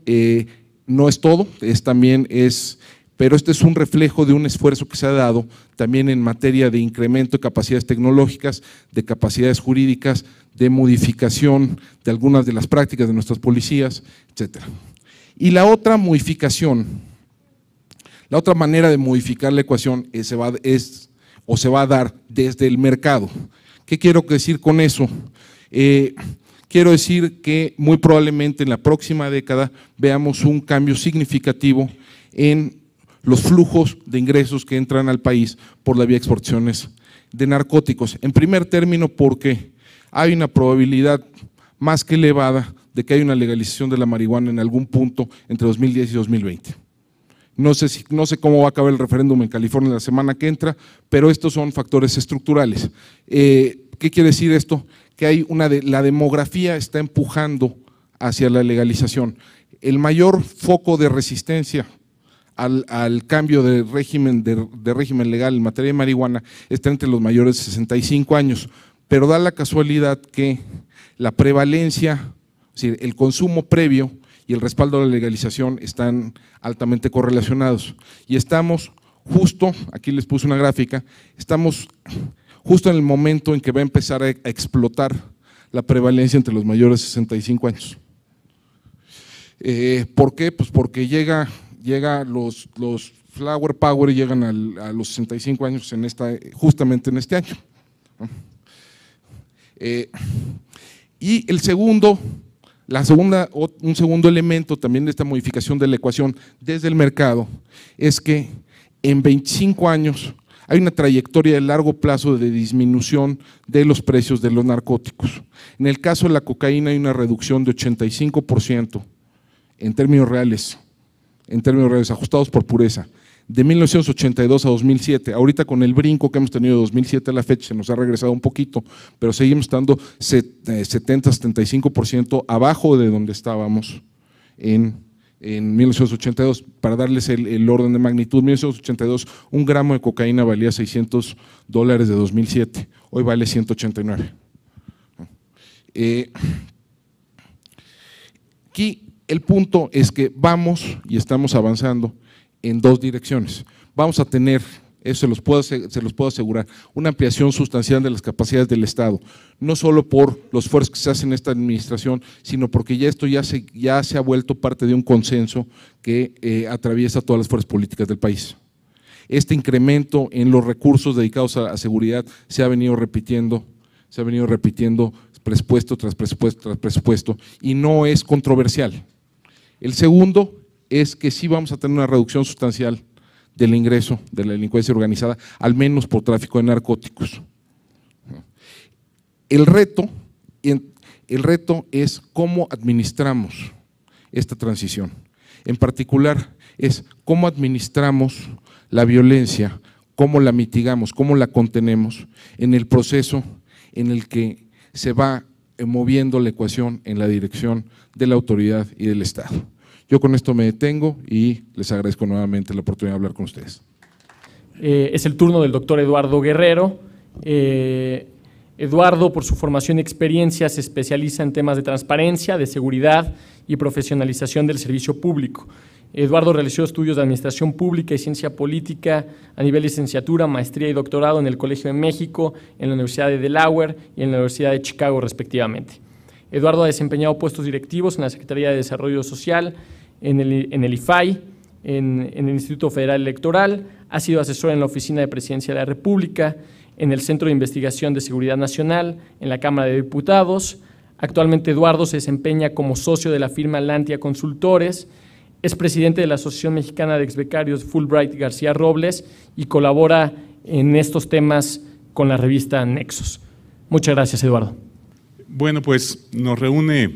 no es todo, pero este es un reflejo de un esfuerzo que se ha dado también en materia de incremento de capacidades tecnológicas, de capacidades jurídicas, de modificación de algunas de las prácticas de nuestras policías, etcétera. Y la otra modificación, la otra manera de modificar la ecuación se va a dar desde el mercado. ¿Qué quiero decir con eso? Quiero decir que muy probablemente en la próxima década veamos un cambio significativo en los flujos de ingresos que entran al país por la vía de exportaciones de narcóticos. En primer término, porque hay una probabilidad más que elevada de que haya una legalización de la marihuana en algún punto entre 2010 y 2020. No sé cómo va a acabar el referéndum en California la semana que entra, pero estos son factores estructurales. ¿Qué quiere decir esto? Que hay la demografía está empujando hacia la legalización. El mayor foco de resistencia al cambio de régimen legal en materia de marihuana está entre los mayores de 65 años, pero da la casualidad que la prevalencia, es decir, el consumo previo y el respaldo a la legalización están altamente correlacionados. Y estamos justo, aquí les puse una gráfica, estamos justo en el momento en que va a empezar a explotar la prevalencia entre los mayores de 65 años. ¿Por qué? Pues porque llega los Flower Power llegan a los 65 años justamente en este año. Y un segundo elemento también de esta modificación de la ecuación desde el mercado es que en 25 años hay una trayectoria de largo plazo de disminución de los precios de los narcóticos. En el caso de la cocaína hay una reducción de 85% en términos reales ajustados por pureza, de 1982 a 2007. Ahorita con el brinco que hemos tenido de 2007 a la fecha se nos ha regresado un poquito, pero seguimos estando 70-75% abajo de donde estábamos en 1982. Para darles el orden de magnitud, en 1982 un gramo de cocaína valía $600 de 2007, hoy vale 189. Aquí el punto es que vamos y estamos avanzando en dos direcciones. Vamos a tener, eso se los puedo asegurar, una ampliación sustancial de las capacidades del Estado, no solo por los esfuerzos que se hacen en esta administración, sino porque esto ya se ha vuelto parte de un consenso que atraviesa todas las fuerzas políticas del país. Este incremento en los recursos dedicados a seguridad se ha venido repitiendo presupuesto tras presupuesto tras presupuesto y no es controversial. El segundo es que sí vamos a tener una reducción sustancial del ingreso de la delincuencia organizada, al menos por tráfico de narcóticos. El reto es cómo administramos esta transición. En particular es cómo administramos la violencia, cómo la mitigamos, cómo la contenemos en el proceso en el que se va moviendo la ecuación en la dirección de la autoridad y del Estado. Yo con esto me detengo y les agradezco nuevamente la oportunidad de hablar con ustedes. Es el turno del doctor Eduardo Guerrero. Eduardo, por su formación y experiencia, se especializa en temas de transparencia, de seguridad y profesionalización del servicio público. Eduardo realizó estudios de Administración Pública y Ciencia Política a nivel licenciatura, maestría y doctorado en el Colegio de México, en la Universidad de Delaware y en la Universidad de Chicago, respectivamente. Eduardo ha desempeñado puestos directivos en la Secretaría de Desarrollo Social, en el IFAI, en el Instituto Federal Electoral, ha sido asesor en la Oficina de Presidencia de la República, en el Centro de Investigación de Seguridad Nacional, en la Cámara de Diputados. Actualmente Eduardo se desempeña como socio de la firma Lantia Consultores, es presidente de la Asociación Mexicana de Exbecarios Fulbright García Robles y colabora en estos temas con la revista Nexos. Muchas gracias, Eduardo. Bueno, pues nos reúne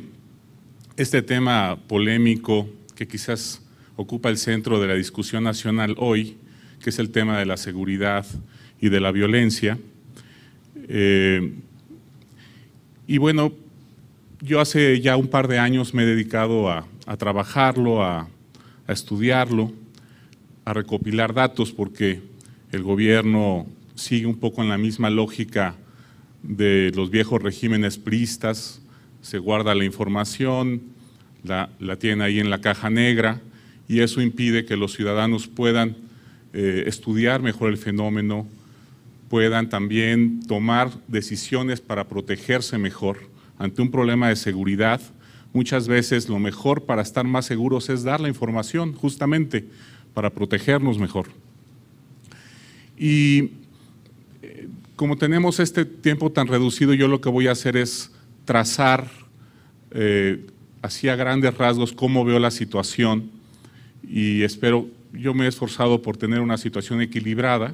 este tema polémico que quizás ocupa el centro de la discusión nacional hoy, que es el tema de la seguridad y de la violencia. Y bueno, yo hace ya un par de años me he dedicado a trabajarlo, a estudiarlo, a recopilar datos, porque el gobierno sigue un poco en la misma lógica de los viejos regímenes priistas, se guarda la información, la tienen ahí en la caja negra y eso impide que los ciudadanos puedan estudiar mejor el fenómeno, puedan también tomar decisiones para protegerse mejor ante un problema de seguridad. Muchas veces lo mejor para estar más seguros es dar la información, justamente para protegernos mejor. Y como tenemos este tiempo tan reducido, yo lo que voy a hacer es trazar así a grandes rasgos cómo veo la situación y yo me he esforzado por tener una situación equilibrada,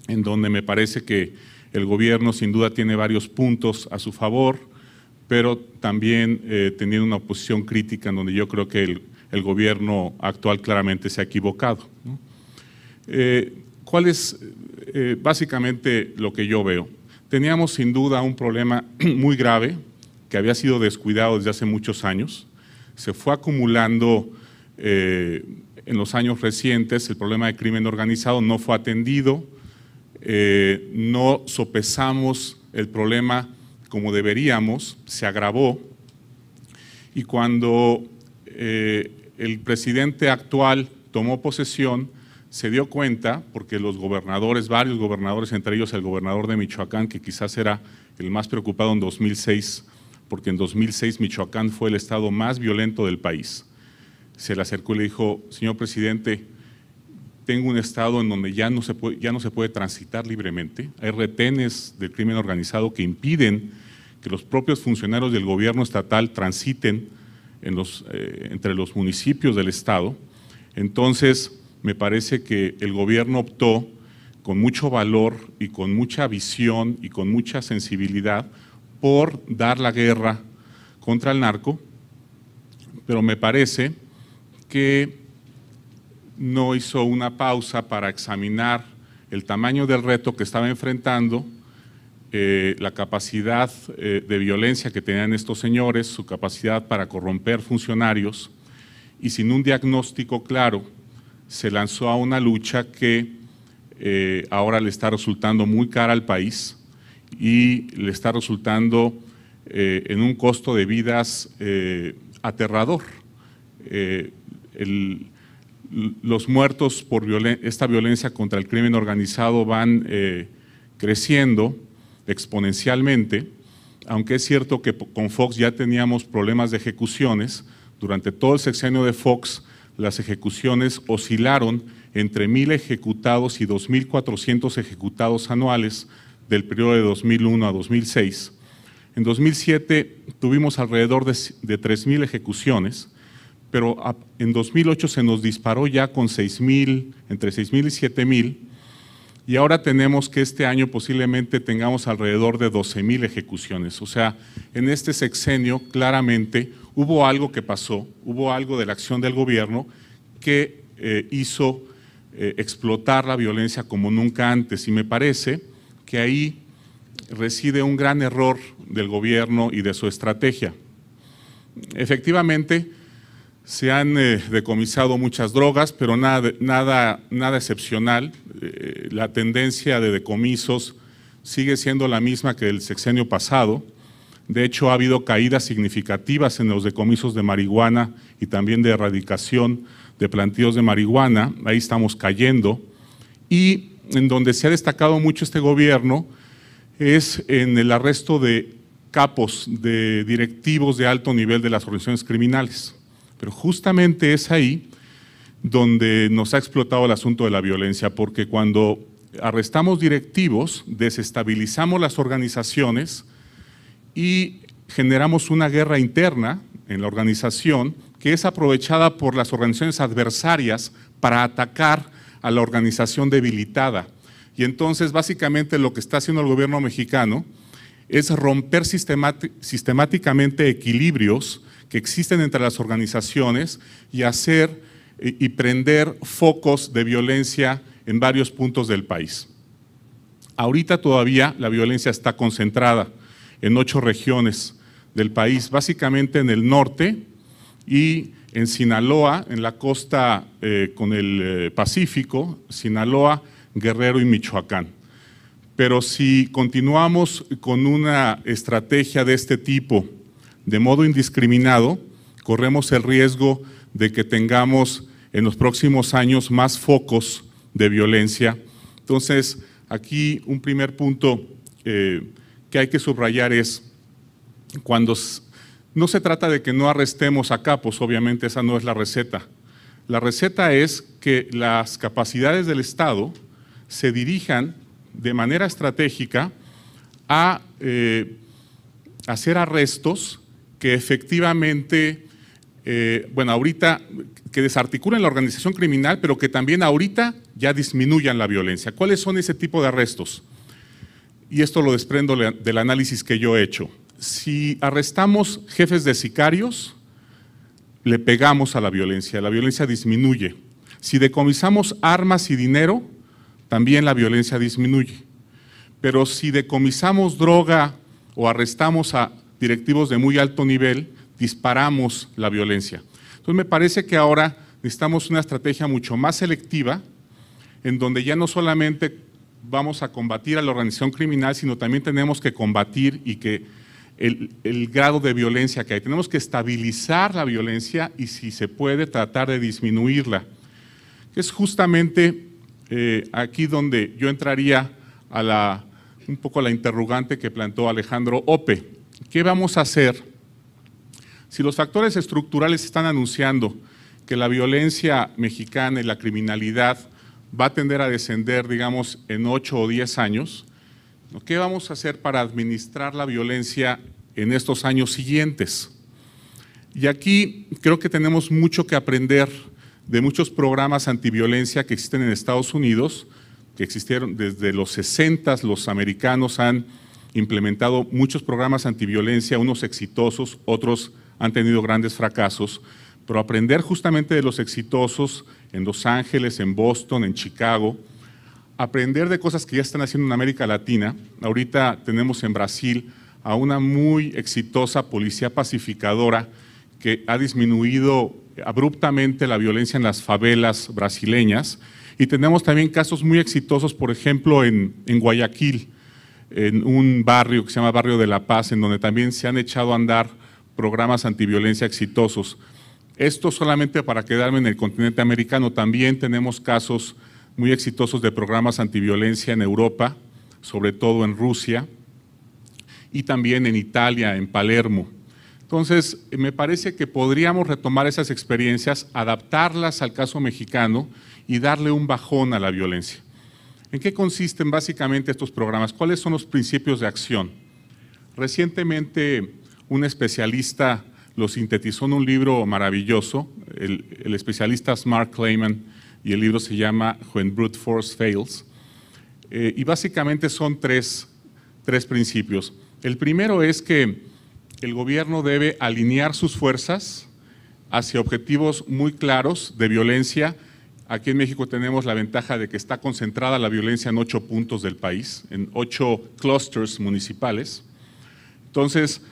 en donde me parece que el gobierno sin duda tiene varios puntos a su favor, pero también teniendo una oposición crítica en donde yo creo que el gobierno actual claramente se ha equivocado, ¿no? ¿Cuál es básicamente lo que yo veo? Teníamos sin duda un problema muy grave que había sido descuidado desde hace muchos años. Se fue acumulando en los años recientes, el problema de crimen organizado no fue atendido, no sopesamos el problema como deberíamos, se agravó, y cuando el presidente actual tomó posesión, se dio cuenta, porque los gobernadores, varios gobernadores, entre ellos el gobernador de Michoacán, que quizás era el más preocupado en 2006, porque en 2006 Michoacán fue el estado más violento del país, se le acercó y le dijo: señor presidente, tengo un estado en donde ya no se puede transitar libremente, hay retenes del crimen organizado que impiden que los propios funcionarios del gobierno estatal transiten entre los municipios del estado. Entonces, me parece que el gobierno optó con mucho valor y con mucha visión y con mucha sensibilidad por dar la guerra contra el narco, pero me parece que no hizo una pausa para examinar el tamaño del reto que estaba enfrentando, la capacidad de violencia que tenían estos señores, su capacidad para corromper funcionarios, y sin un diagnóstico claro se lanzó a una lucha que ahora le está resultando muy cara al país y le está resultando en un costo de vidas aterrador. Los muertos por esta violencia contra el crimen organizado van creciendo exponencialmente, aunque es cierto que con Fox ya teníamos problemas de ejecuciones. Durante todo el sexenio de Fox, las ejecuciones oscilaron entre 1,000 ejecutados y 2,400 ejecutados anuales del periodo de 2001 a 2006. En 2007 tuvimos alrededor de 3,000 ejecuciones, pero en 2008 se nos disparó ya con 6,000, entre 6,000 y 7,000, y ahora tenemos que este año posiblemente tengamos alrededor de 12,000 ejecuciones. O sea, en este sexenio claramente hubo algo que pasó, hubo algo de la acción del gobierno que hizo explotar la violencia como nunca antes, y me parece que ahí reside un gran error del gobierno y de su estrategia. Efectivamente, se han decomisado muchas drogas, pero nada excepcional. La tendencia de decomisos sigue siendo la misma que el sexenio pasado. De hecho, ha habido caídas significativas en los decomisos de marihuana y también de erradicación de plantíos de marihuana. Ahí estamos cayendo. Y en donde se ha destacado mucho este gobierno es en el arresto de capos, de directivos de alto nivel de las organizaciones criminales. Pero justamente es ahí donde nos ha explotado el asunto de la violencia, porque cuando arrestamos directivos, desestabilizamos las organizaciones y generamos una guerra interna en la organización que es aprovechada por las organizaciones adversarias para atacar a la organización debilitada. Y entonces, básicamente, lo que está haciendo el gobierno mexicano es romper sistemáticamente equilibrios que existen entre las organizaciones y hacer y prender focos de violencia en varios puntos del país. Ahorita todavía la violencia está concentrada en 8 regiones del país, básicamente en el norte y en Sinaloa, en la costa con el Pacífico, Sinaloa, Guerrero y Michoacán. Pero si continuamos con una estrategia de este tipo, de modo indiscriminado, corremos el riesgo de que tengamos en los próximos años más focos de violencia. Entonces, aquí un primer punto que hay que subrayar es, cuando no se trata de que no arrestemos a capos, obviamente esa no es la receta. La receta es que las capacidades del Estado se dirijan de manera estratégica a hacer arrestos que efectivamente, ahorita que desarticulen la organización criminal, pero que también ahorita ya disminuyan la violencia. ¿Cuáles son ese tipo de arrestos? Y esto lo desprendo del análisis que yo he hecho. Si arrestamos jefes de sicarios, le pegamos a la violencia disminuye. Si decomisamos armas y dinero, también la violencia disminuye. Pero si decomisamos droga o arrestamos a directivos de muy alto nivel, disparamos la violencia. Entonces me parece que ahora necesitamos una estrategia mucho más selectiva, en donde ya no solamente vamos a combatir a la organización criminal, sino también tenemos que combatir y que el grado de violencia que hay. Tenemos que estabilizar la violencia y, si se puede, tratar de disminuirla. Es justamente aquí donde yo entraría a un poco a la interrogante que planteó Alejandro Ope. ¿Qué vamos a hacer si los factores estructurales están anunciando que la violencia mexicana y la criminalidad va a tender a descender, digamos, en 8 o 10 años? ¿Qué vamos a hacer para administrar la violencia en estos años siguientes? Y aquí creo que tenemos mucho que aprender de muchos programas antiviolencia que existen en Estados Unidos, que existieron desde los 60s. Los americanos han implementado muchos programas antiviolencia, unos exitosos, otros han tenido grandes fracasos, pero aprender justamente de los exitosos en Los Ángeles, en Boston, en Chicago, aprender de cosas que ya están haciendo en América Latina. Ahorita tenemos en Brasil a una muy exitosa policía pacificadora que ha disminuido abruptamente la violencia en las favelas brasileñas, y tenemos también casos muy exitosos, por ejemplo, en Guayaquil, en un barrio que se llama Barrio de la Paz, en donde también se han echado a andar programas antiviolencia exitosos. Esto solamente para quedarme en el continente americano. También tenemos casos muy exitosos de programas antiviolencia en Europa, sobre todo en Rusia, y también en Italia, en Palermo. Entonces, me parece que podríamos retomar esas experiencias, adaptarlas al caso mexicano y darle un bajón a la violencia. ¿En qué consisten básicamente estos programas? ¿Cuáles son los principios de acción? Recientemente, un especialista lo sintetizó en un libro maravilloso. El especialista es Mark Clayman, y el libro se llama When Brute Force Fails. Y básicamente son tres principios. El primero es que el gobierno debe alinear sus fuerzas hacia objetivos muy claros de violencia. Aquí en México tenemos la ventaja de que está concentrada la violencia en 8 puntos del país, en 8 clusters municipales. Entonces,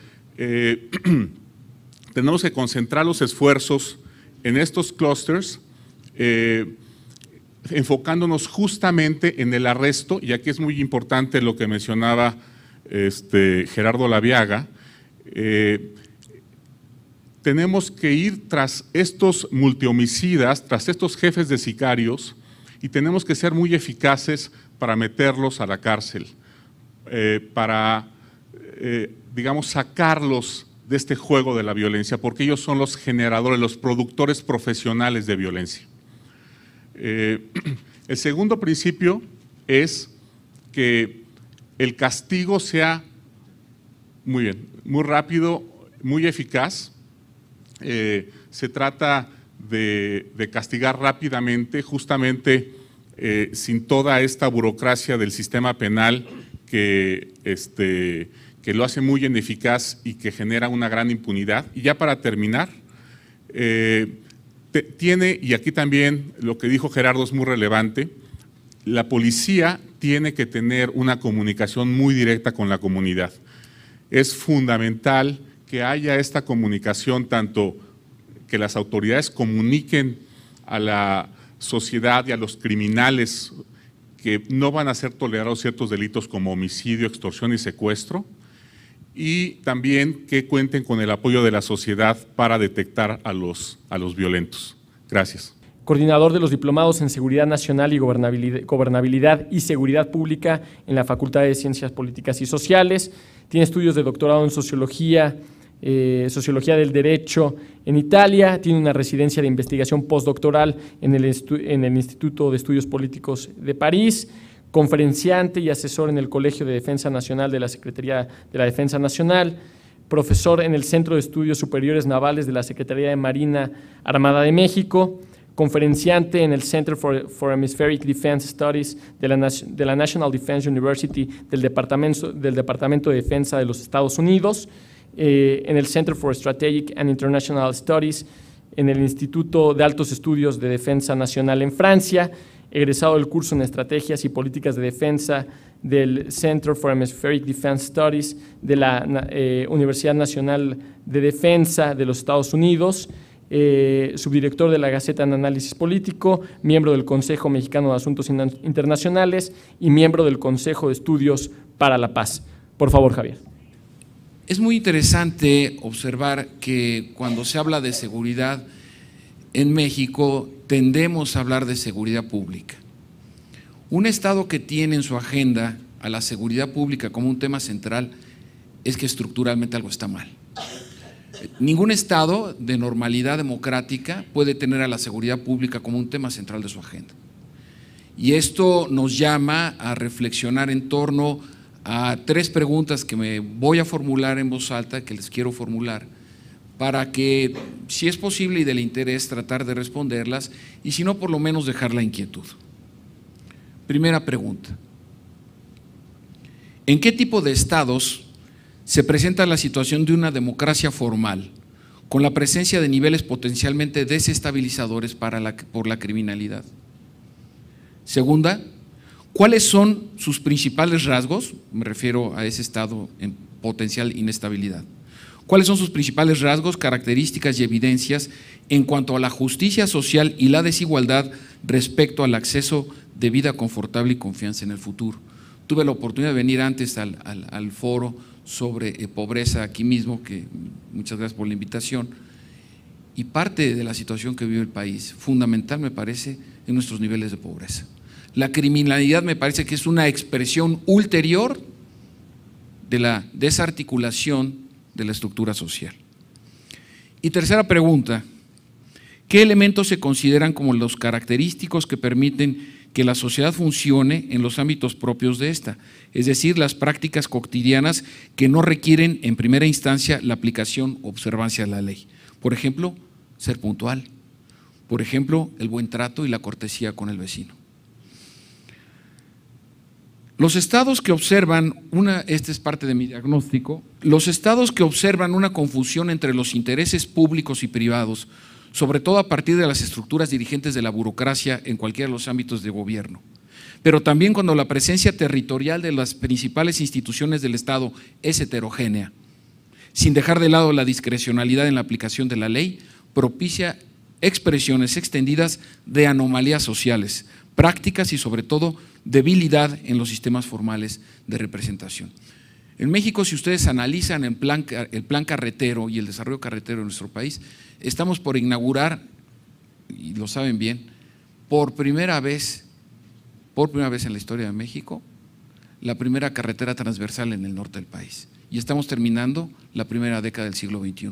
tenemos que concentrar los esfuerzos en estos clusters, enfocándonos justamente en el arresto, y aquí es muy importante lo que mencionaba Gerardo Laviaga. Tenemos que ir tras estos multihomicidas, tras estos jefes de sicarios, y tenemos que ser muy eficaces para meterlos a la cárcel, para, digamos, sacarlos de este juego de la violencia, porque ellos son los generadores, los productores profesionales de violencia. El segundo principio es que el castigo sea muy rápido, muy eficaz. Se trata de castigar rápidamente, justamente sin toda esta burocracia del sistema penal que lo hace muy ineficaz y que genera una gran impunidad. Y ya para terminar, y aquí también lo que dijo Gerardo es muy relevante, la policía tiene que tener una comunicación muy directa con la comunidad. Es fundamental que haya esta comunicación, tanto que las autoridades comuniquen a la sociedad y a los criminales que no van a ser tolerados ciertos delitos como homicidio, extorsión y secuestro, y también que cuenten con el apoyo de la sociedad para detectar a los violentos. Gracias. Coordinador de los diplomados en Seguridad Nacional y Gobernabilidad y Seguridad Pública en la Facultad de Ciencias Políticas y Sociales. Tiene estudios de doctorado en Sociología del Derecho en Italia. Tiene una residencia de investigación postdoctoral en el Instituto de Estudios Políticos de París. Conferenciante y asesor en el Colegio de Defensa Nacional de la Secretaría de la Defensa Nacional, profesor en el Centro de Estudios Superiores Navales de la Secretaría de Marina Armada de México, conferenciante en el Center for Hemispheric Defense Studies de la National Defense University del Departamento de Defensa de los Estados Unidos, en el Center for Strategic and International Studies en el Instituto de Altos Estudios de Defensa Nacional en Francia, egresado del curso en Estrategias y Políticas de Defensa del Center for Hemispheric Defense Studies de la Universidad Nacional de Defensa de los Estados Unidos, subdirector de la Gaceta de Análisis Político, miembro del Consejo Mexicano de Asuntos Internacionales y miembro del Consejo de Estudios para la Paz. Por favor, Javier. Es muy interesante observar que cuando se habla de seguridad en México tendemos a hablar de seguridad pública. Un Estado que tiene en su agenda a la seguridad pública como un tema central es que estructuralmente algo está mal. Ningún Estado de normalidad democrática puede tener a la seguridad pública como un tema central de su agenda. Y esto nos llama a reflexionar en torno a 3 preguntas que me voy a formular en voz alta, que les quiero formular, para que, si es posible y del interés, tratar de responderlas, y si no, por lo menos dejar la inquietud. Primera pregunta: ¿en qué tipo de estados se presenta la situación de una democracia formal, con la presencia de niveles potencialmente desestabilizadores por la criminalidad? Segunda, ¿cuáles son sus principales rasgos? Me refiero a ese estado en potencial inestabilidad. ¿Cuáles son sus principales rasgos, características y evidencias en cuanto a la justicia social y la desigualdad respecto al acceso de vida confortable y confianza en el futuro? Tuve la oportunidad de venir antes al foro sobre pobreza aquí mismo, que muchas gracias por la invitación, y parte de la situación que vive el país, fundamental me parece, en nuestros niveles de pobreza. La criminalidad me parece que es una expresión ulterior de la desarticulación de la estructura social. Y tercera pregunta: ¿qué elementos se consideran como los característicos que permiten que la sociedad funcione en los ámbitos propios de esta? Es decir, las prácticas cotidianas que no requieren en primera instancia la aplicación o observancia de la ley. Por ejemplo, ser puntual. Por ejemplo, el buen trato y la cortesía con el vecino. Los estados que observan este es parte de mi diagnóstico, los estados que observan una confusión entre los intereses públicos y privados, sobre todo a partir de las estructuras dirigentes de la burocracia en cualquiera de los ámbitos de gobierno, pero también cuando la presencia territorial de las principales instituciones del Estado es heterogénea, sin dejar de lado la discrecionalidad en la aplicación de la ley, propicia expresiones extendidas de anomalías sociales, prácticas y sobre todo debilidad en los sistemas formales de representación. En México, si ustedes analizan el plan carretero y el desarrollo carretero de nuestro país, estamos por inaugurar, y lo saben bien, por primera vez en la historia de México, la primera carretera transversal en el norte del país. Y estamos terminando la primera década del siglo XXI.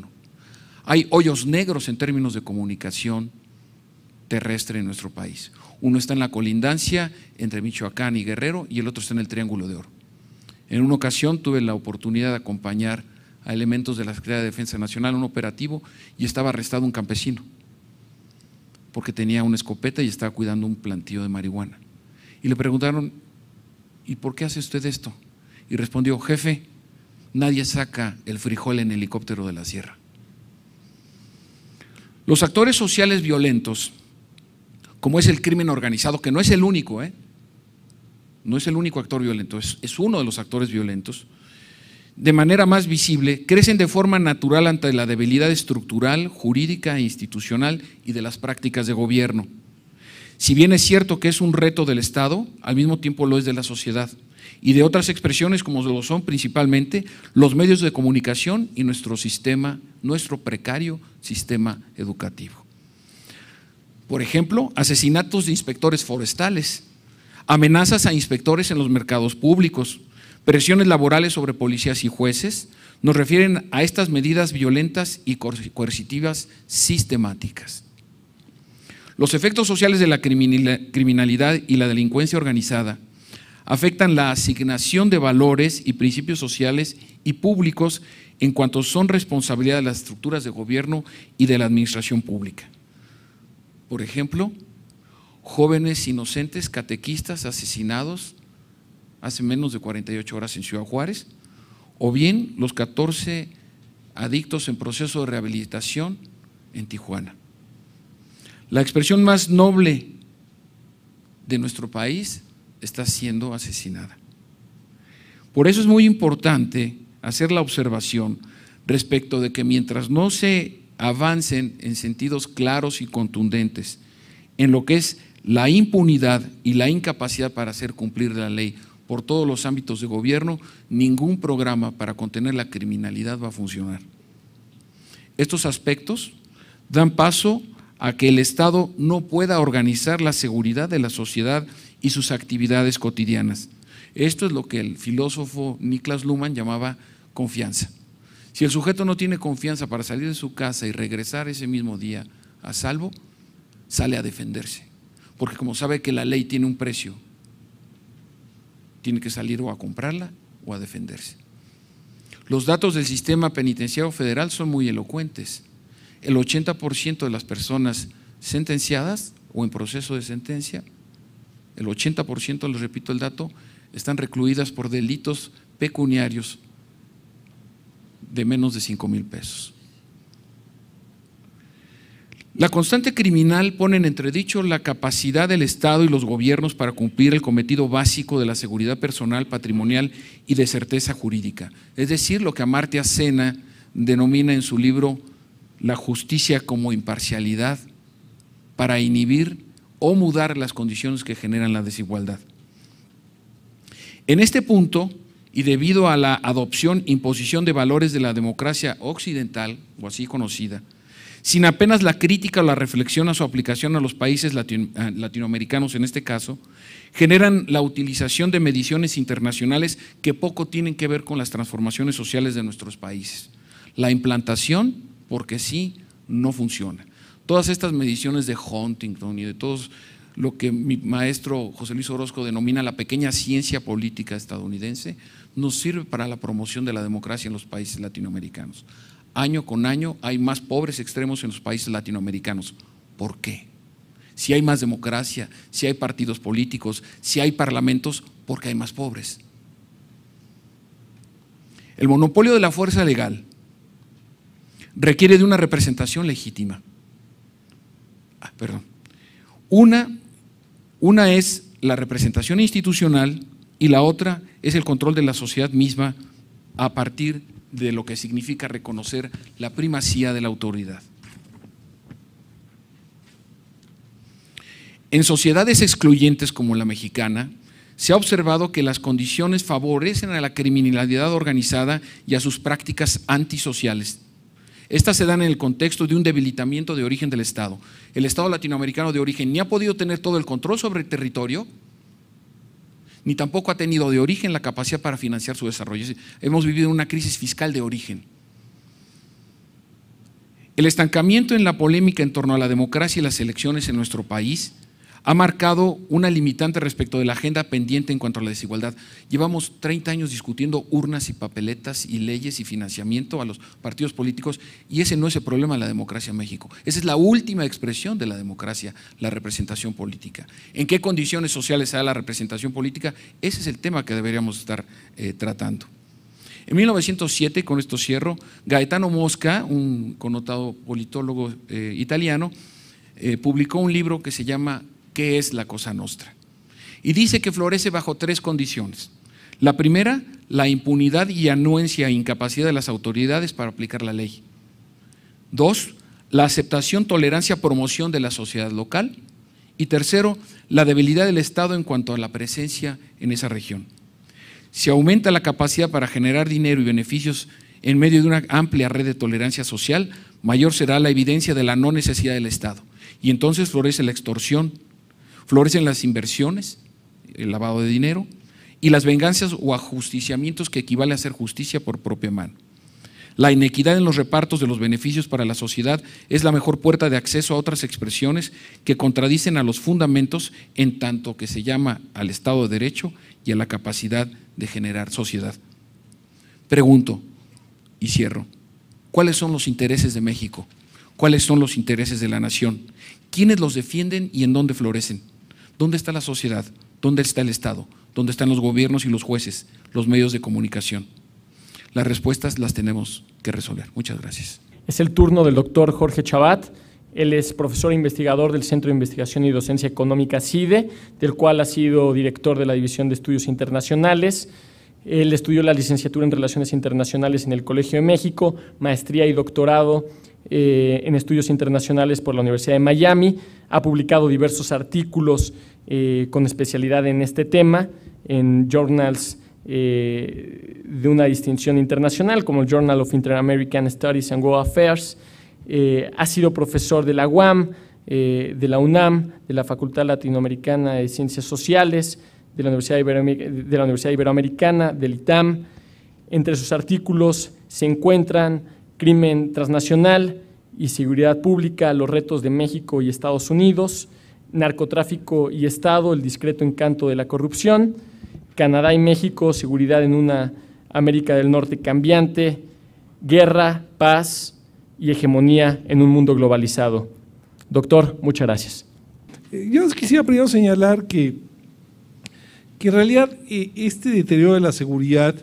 Hay hoyos negros en términos de comunicación terrestre en nuestro país. Uno está en la colindancia entre Michoacán y Guerrero y el otro está en el Triángulo de Oro. En una ocasión tuve la oportunidad de acompañar a elementos de la Secretaría de Defensa Nacional en un operativo y estaba arrestado un campesino porque tenía una escopeta y estaba cuidando un plantío de marihuana. Y le preguntaron: ¿y por qué hace usted esto? Y respondió: jefe, nadie saca el frijol en helicóptero de la sierra. Los actores sociales violentos, como es el crimen organizado, que no es el único, no es el único actor violento, es uno de los actores violentos, de manera más visible, crecen de forma natural ante la debilidad estructural, jurídica e institucional y de las prácticas de gobierno. Si bien es cierto que es un reto del Estado, al mismo tiempo lo es de la sociedad y de otras expresiones como lo son principalmente los medios de comunicación y nuestro precario sistema educativo. Por ejemplo, asesinatos de inspectores forestales, amenazas a inspectores en los mercados públicos, presiones laborales sobre policías y jueces, nos refieren a estas medidas violentas y coercitivas sistemáticas. Los efectos sociales de la criminalidad y la delincuencia organizada afectan la asignación de valores y principios sociales y públicos en cuanto son responsabilidad de las estructuras de gobierno y de la administración pública. Por ejemplo, jóvenes inocentes catequistas asesinados hace menos de 48 horas en Ciudad Juárez, o bien los 14 adictos en proceso de rehabilitación en Tijuana. La expresión más noble de nuestro país está siendo asesinada. Por eso es muy importante hacer la observación respecto de que mientras no se avancen en sentidos claros y contundentes en lo que es la impunidad y la incapacidad para hacer cumplir la ley por todos los ámbitos de gobierno, ningún programa para contener la criminalidad va a funcionar. Estos aspectos dan paso a que el Estado no pueda organizar la seguridad de la sociedad y sus actividades cotidianas. Esto es lo que el filósofo Niklas Luhmann llamaba confianza. Si el sujeto no tiene confianza para salir de su casa y regresar ese mismo día a salvo, sale a defenderse, porque como sabe que la ley tiene un precio, tiene que salir o a comprarla o a defenderse. Los datos del sistema penitenciario federal son muy elocuentes. El 80% de las personas sentenciadas o en proceso de sentencia, el 80%, les repito el dato, están recluidas por delitos pecuniarios de menos de 5,000 pesos. La constante criminal pone en entredicho la capacidad del Estado y los gobiernos para cumplir el cometido básico de la seguridad personal, patrimonial y de certeza jurídica, es decir, lo que Amartya Sena denomina en su libro la justicia como imparcialidad para inhibir o mudar las condiciones que generan la desigualdad. En este punto, y debido a la adopción e imposición de valores de la democracia occidental, o así conocida, sin apenas la crítica o la reflexión a su aplicación a los países latinoamericanos en este caso, generan la utilización de mediciones internacionales que poco tienen que ver con las transformaciones sociales de nuestros países. La implantación, porque sí, no funciona. Todas estas mediciones de Huntington y de todos lo que mi maestro José Luis Orozco denomina la pequeña ciencia política estadounidense, nos sirve para la promoción de la democracia en los países latinoamericanos. Año con año hay más pobres extremos en los países latinoamericanos. ¿Por qué? Si hay más democracia, si hay partidos políticos, si hay parlamentos, ¿por qué hay más pobres? El monopolio de la fuerza legal requiere de una representación legítima. Una es la representación institucional y la otra es el control de la sociedad misma a partir de lo que significa reconocer la primacía de la autoridad. En sociedades excluyentes como la mexicana, se ha observado que las condiciones favorecen a la criminalidad organizada y a sus prácticas antisociales. Estas se dan en el contexto de un debilitamiento de origen del Estado. El Estado latinoamericano de origen ni ha podido tener todo el control sobre el territorio, ni tampoco ha tenido de origen la capacidad para financiar su desarrollo. Hemos vivido una crisis fiscal de origen. El estancamiento en la polémica en torno a la democracia y las elecciones en nuestro país ha marcado una limitante respecto de la agenda pendiente en cuanto a la desigualdad. Llevamos 30 años discutiendo urnas y papeletas y leyes y financiamiento a los partidos políticos y ese no es el problema de la democracia en México. Esa es la última expresión de la democracia, la representación política. ¿En qué condiciones sociales se da la representación política? Ese es el tema que deberíamos estar tratando. En 1907, con esto cierro, Gaetano Mosca, un connotado politólogo italiano, publicó un libro que se llama ¿Qué es la Cosa Nostra? Y dice que florece bajo 3 condiciones. La primera, la impunidad y anuencia e incapacidad de las autoridades para aplicar la ley. 2, la aceptación, tolerancia, promoción de la sociedad local. Y tercero, la debilidad del Estado en cuanto a la presencia en esa región. Si aumenta la capacidad para generar dinero y beneficios en medio de una amplia red de tolerancia social, mayor será la evidencia de la no necesidad del Estado. Y entonces florece la extorsión, florecen las inversiones, el lavado de dinero y las venganzas o ajusticiamientos que equivale a hacer justicia por propia mano. La inequidad en los repartos de los beneficios para la sociedad es la mejor puerta de acceso a otras expresiones que contradicen a los fundamentos en tanto que se llama al Estado de Derecho y a la capacidad de generar sociedad. Pregunto y cierro, ¿cuáles son los intereses de México? ¿Cuáles son los intereses de la nación? ¿Quiénes los defienden y en dónde florecen? ¿Dónde está la sociedad? ¿Dónde está el Estado? ¿Dónde están los gobiernos y los jueces, los medios de comunicación? Las respuestas las tenemos que resolver. Muchas gracias. Es el turno del doctor Jorge Chabat. Él es profesor e investigador del Centro de Investigación y Docencia Económica CIDE, del cual ha sido director de la División de Estudios Internacionales. Él estudió la licenciatura en Relaciones Internacionales en el Colegio de México, maestría y doctorado en Estudios Internacionales por la Universidad de Miami. Ha publicado diversos artículos con especialidad en este tema en journals de una distinción internacional, como el Journal of Inter-American Studies and World Affairs. Ha sido profesor de la UAM, de la UNAM, de la Facultad Latinoamericana de Ciencias Sociales, de la Universidad Iberoamericana, del ITAM. Entre sus artículos se encuentran Crimen transnacional y seguridad pública, los retos de México y Estados Unidos, Narcotráfico y Estado, el discreto encanto de la corrupción, Canadá y México, seguridad en una América del Norte cambiante, guerra, paz y hegemonía en un mundo globalizado. Doctor, muchas gracias. Yo quisiera primero señalar que en realidad este deterioro de la seguridad,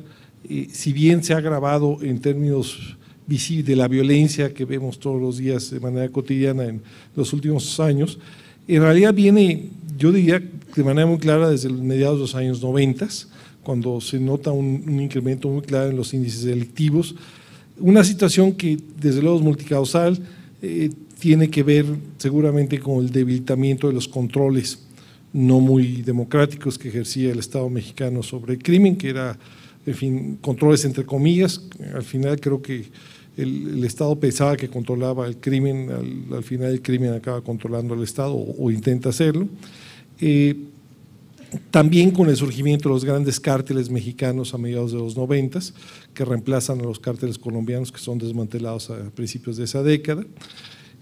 si bien se ha agravado en términos visibles de la violencia que vemos todos los días de manera cotidiana en los últimos años, en realidad viene, yo diría, de manera muy clara desde mediados de los años 90, cuando se nota un incremento muy claro en los índices delictivos, una situación que desde luego es multicausal, tiene que ver seguramente con el debilitamiento de los controles no muy democráticos que ejercía el Estado mexicano sobre el crimen, que era, en fin, controles entre comillas. Al final creo que el Estado pensaba que controlaba el crimen, al final el crimen acaba controlando al Estado o intenta hacerlo. También con el surgimiento de los grandes cárteles mexicanos a mediados de los 90, que reemplazan a los cárteles colombianos que son desmantelados a principios de esa década.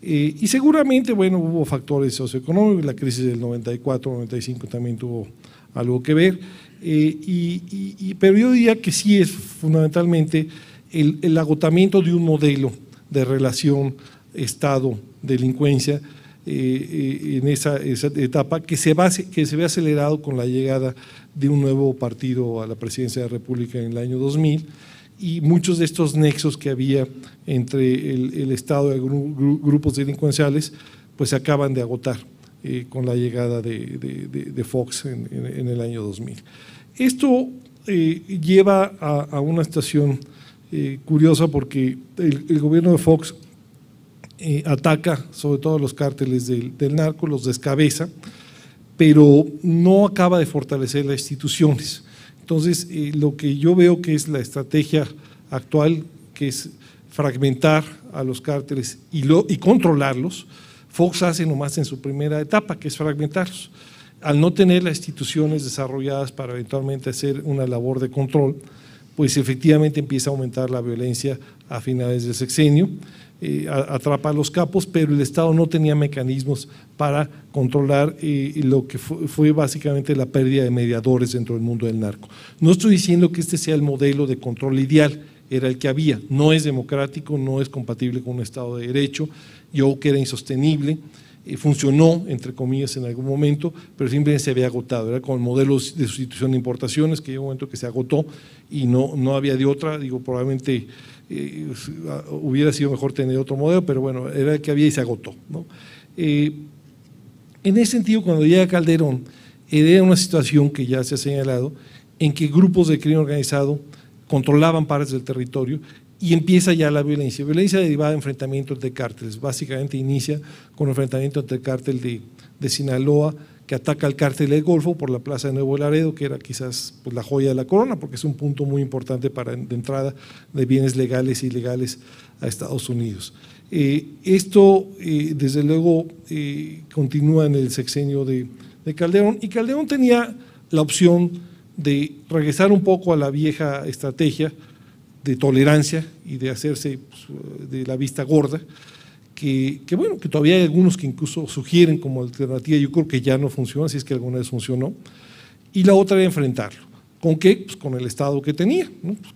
Y seguramente, bueno, hubo factores socioeconómicos, la crisis del 94-95 también tuvo algo que ver, pero yo diría que sí es fundamentalmente el agotamiento de un modelo de relación Estado-delincuencia en esa etapa que se ve acelerado con la llegada de un nuevo partido a la presidencia de la República en el año 2000, y muchos de estos nexos que había entre el Estado y grupos delincuenciales pues se acaban de agotar con la llegada de Fox en el año 2000. Esto lleva a una situación curiosa porque el gobierno de Fox ataca sobre todo a los cárteles del narco, los descabeza, pero no acaba de fortalecer las instituciones. Entonces, lo que yo veo que es la estrategia actual, que es fragmentar a los cárteles y controlarlos, Fox hace nomás en su primera etapa, que es fragmentarlos. Al no tener las instituciones desarrolladas para eventualmente hacer una labor de control, pues efectivamente empieza a aumentar la violencia a finales del sexenio, atrapa a los capos, pero el Estado no tenía mecanismos para controlar lo que fue básicamente la pérdida de mediadores dentro del mundo del narco. No estoy diciendo que este sea el modelo de control ideal, era el que había, no es democrático, no es compatible con un Estado de Derecho, yo creo que era insostenible, funcionó entre comillas en algún momento, pero simplemente se había agotado, era como el modelo de sustitución de importaciones que llegó un momento que se agotó y no había de otra, digo probablemente hubiera sido mejor tener otro modelo, pero bueno, era el que había y se agotó, ¿no? En ese sentido, cuando llega Calderón, era una situación que ya se ha señalado, en que grupos de crimen organizado controlaban partes del territorio y empieza ya la violencia derivada de enfrentamientos entre cárteles. Básicamente inicia con el enfrentamiento entre el cártel de Sinaloa, que ataca al cártel del Golfo por la plaza de Nuevo Laredo, que era quizás pues, la joya de la corona, porque es un punto muy importante de entrada de bienes legales e ilegales a Estados Unidos. Esto, desde luego, continúa en el sexenio de Calderón, y Calderón tenía la opción de regresar un poco a la vieja estrategia de tolerancia y de hacerse pues, de la vista gorda, que bueno, que todavía hay algunos que incluso sugieren como alternativa, yo creo que ya no funciona, si es que alguna vez funcionó, y la otra era enfrentarlo. ¿Con qué? Pues con el Estado que tenía, ¿no? Pues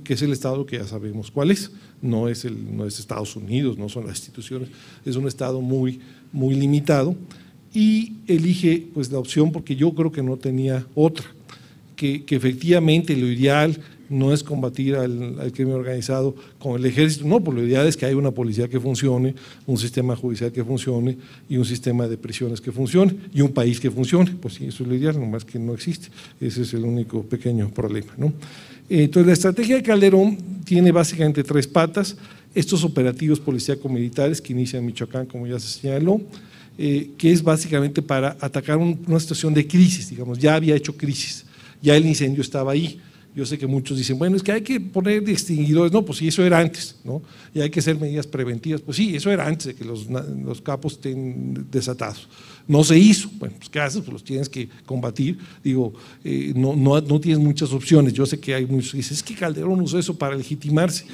que es el Estado que ya sabemos cuál es, no es Estados Unidos, no son las instituciones, es un Estado muy, muy limitado, y elige pues la opción porque yo creo que no tenía otra, que efectivamente lo ideal no es combatir al crimen organizado con el ejército, no, pues lo ideal es que haya una policía que funcione, un sistema judicial que funcione y un sistema de prisiones que funcione y un país que funcione, pues sí, eso es lo ideal, nomás que no existe, ese es el único pequeño problema, ¿no? Entonces la estrategia de Calderón tiene básicamente 3 patas, estos operativos policíaco-militares que inician en Michoacán, como ya se señaló, que es básicamente para atacar una situación de crisis, digamos, ya había hecho crisis, ya el incendio estaba ahí. Yo sé que muchos dicen, bueno, es que hay que poner extinguidores, no, pues sí, eso era antes, ¿no? Y hay que hacer medidas preventivas, pues sí, eso era antes de que los capos estén desatados. No se hizo, bueno, pues ¿qué haces? Pues los tienes que combatir, digo, no tienes muchas opciones. Yo sé que hay muchos que dicen, es que Calderón usó eso para legitimarse.